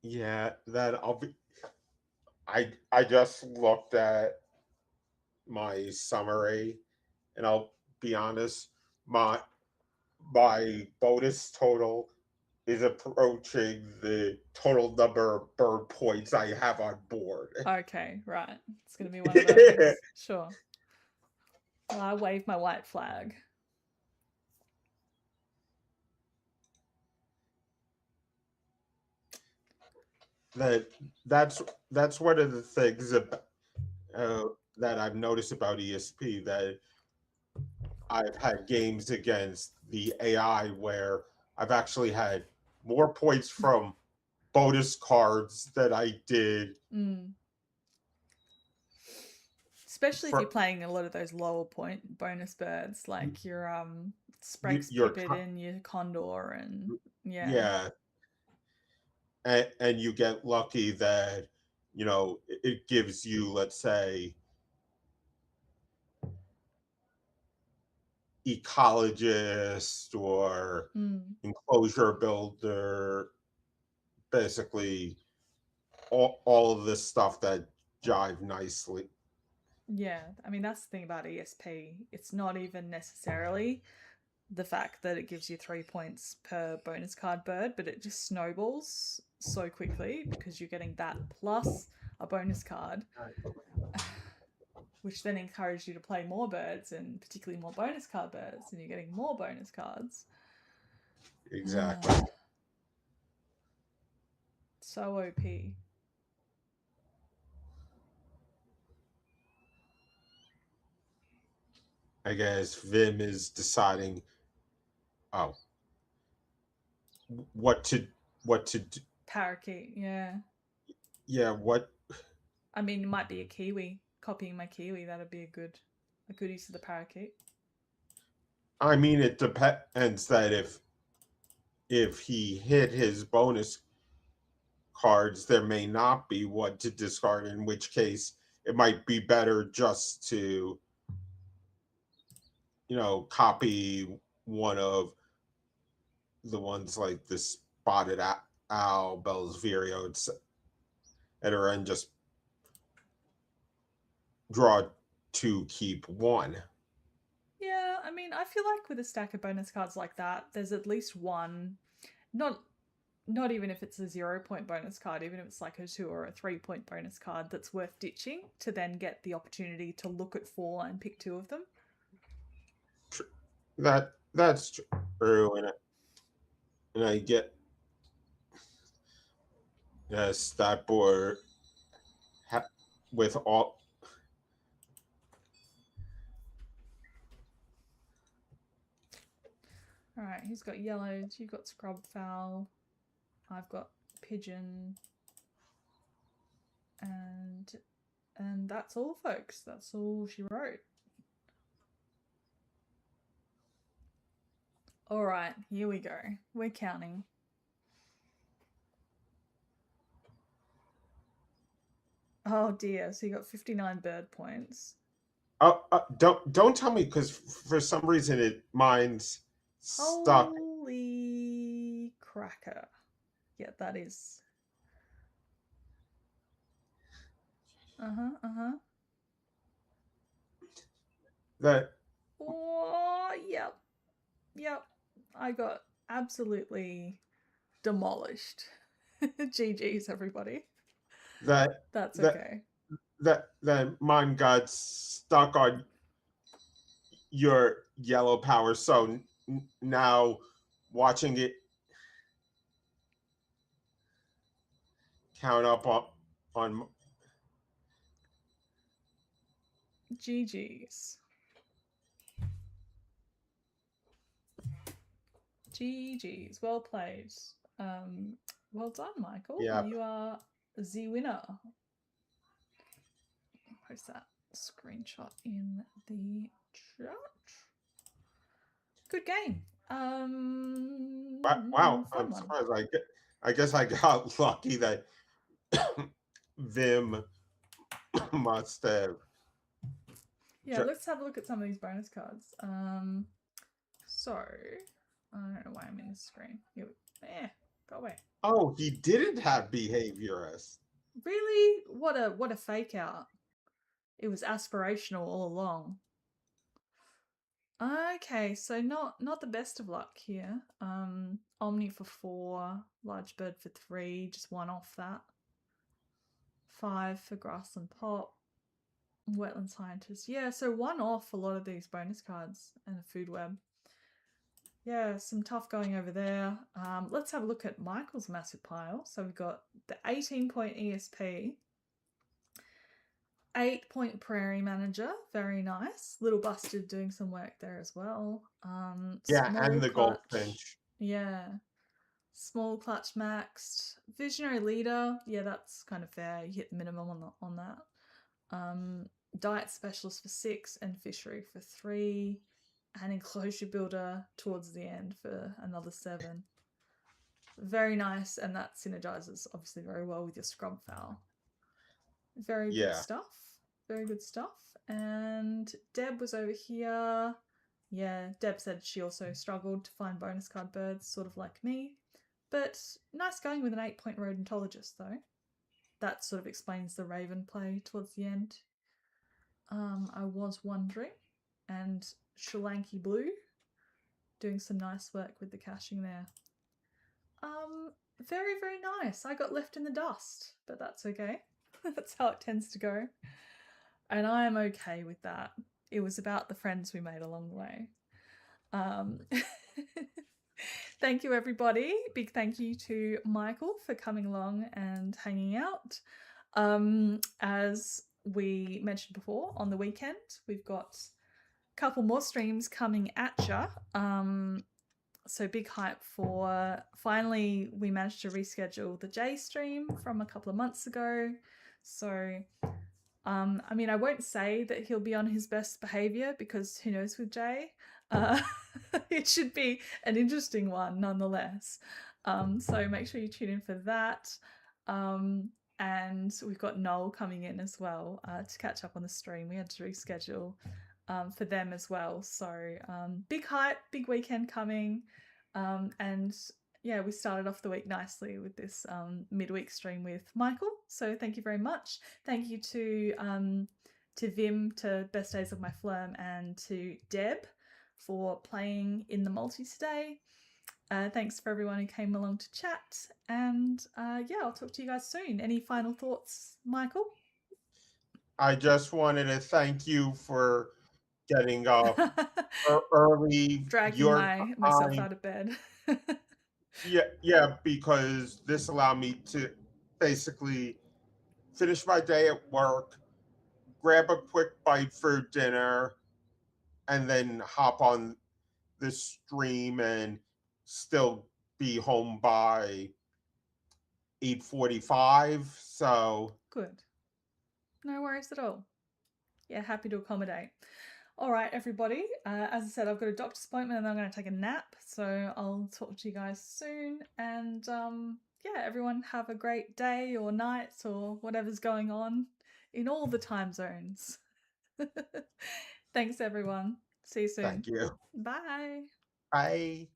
Yeah, that I'll be I just looked at my summary and I'll be honest, my bonus total is approaching the total number of bird points I have on board. Okay, right. It's going to be one of those. Sure. Well, I wave my white flag. that that's one of the things about, that I've noticed about ESP, that I've had games against the AI where I've actually had more points from bonus cards than I did Mm. Especially if you're for playing a lot of those lower point bonus birds, like your Sprague's your Pipit and your Condor, and yeah. yeah, and you get lucky that it gives you, let's say, ecologist or Mm. enclosure builder, basically all of this stuff that jive nicely. Yeah, I mean, that's the thing about ESP. It's not even necessarily the fact that it gives you 3 points per bonus card bird, but it just snowballs so quickly because you're getting that plus a bonus card, which then encourages you to play more birds and particularly more bonus card birds, and you're getting more bonus cards. Exactly. So OP. I guess Vim is deciding, oh, what to what to do. Parakeet, yeah. Yeah, what I mean, it might be a Kiwi. Copying my Kiwi, that'd be a good use of the parakeet. I mean, it depends that if he hit his bonus cards, there may not be what to discard, in which case it might be better just to, copy one of the ones like the spotted owl, Bell's Vireo, etc., and just draw two, keep one. Yeah, I mean, I feel like with a stack of bonus cards like that, there's at least one. Not. not even if it's a 0 point bonus card, even if it's like a 2 or a 3 point bonus card that's worth ditching to then get the opportunity to look at 4 and pick 2 of them. That's true, and I get yes that board with all. All right, he's got yellows, you've got scrub fowl, I've got pigeon, and that's all, folks. That's all she wrote. All right, here we go. We're counting. Oh dear, so you got 59 bird points. Don't tell me because for some reason mine's stuck. Holy cracker. Yeah, that is. Uh-huh. That Oh, yep. Yep. I got absolutely demolished. GG's, everybody. that That's that okay. that mine got stuck on your yellow power. So now watching it count up on GG's. GG's. Well played. Well done, Michael. yeah. You are the winner. Post that screenshot in the chat. Good game. Wow, Fun I'm one. surprised. I guess I got lucky that Vim must have. Yeah, let's have a look at some of these bonus cards. So I don't know why I'm in the screen. Go away. Oh, he didn't have behaviorist. Really? What a fake out. It was aspirational all along. Okay, so not the best of luck here. Omni for 4, large bird for 3, just one off that. 5 for grassland pop, wetland scientist. Yeah, so one off a lot of these bonus cards and a food web. Yeah, some tough going over there. Let's have a look at Michael's massive pile. So we've got the 18-point ESP, 8-point Prairie Manager, very nice. Little Busted doing some work there as well. Yeah, Small and the Clutch. goldfinch. Yeah. Small Clutch maxed. Visionary Leader, yeah, that's kind of fair. You hit the minimum on that. Diet Specialist for 6 and Fishery for 3. And Enclosure Builder towards the end for another 7. Very nice, and that synergizes obviously very well with your scrub fowl. Very good stuff. Very good stuff. And Deb was over here. Yeah, Deb said she also struggled to find bonus card birds, sort of like me. But nice going with an 8-point rodentologist, though. That sort of explains the raven play towards the end. I was wondering. And Shalanky Blue doing some nice work with the caching there. Very, very nice. I got left in the dust, but that's okay. That's how it tends to go. And I am okay with that. It was about the friends we made along the way. Thank you, everybody. Big thank you to Michael for coming along and hanging out. As we mentioned before, on the weekend, we've got a couple more streams coming at you. So big hype for finally we managed to reschedule the J stream from a couple of months ago. So I mean, I won't say that he'll be on his best behavior because who knows with Jay. It should be an interesting one nonetheless. So make sure you tune in for that. And we've got Noel coming in as well to catch up on the stream. We had to reschedule for them as well. So big hype, big weekend coming. And yeah, we started off the week nicely with this midweek stream with Michael. So thank you very much. Thank you to Vim, to Best Days of My Flirm, and to Deb for playing in the multi today. Thanks for everyone who came along to chat. And yeah, I'll talk to you guys soon. Any final thoughts, Michael? I just wanted to thank you for getting up early Dragging your myself time. out of bed. Yeah, yeah, because this allowed me to basically finish my day at work, grab a quick bite for dinner, and then hop on the stream and still be home by 8:45. So Good. No worries at all. Yeah, happy to accommodate. All right, everybody. As I said, I've got a doctor's appointment and I'm going to take a nap. So I'll talk to you guys soon. And yeah, everyone have a great day or night or whatever's going on in all the time zones. Thanks, everyone. See you soon. thank you. Bye. Bye.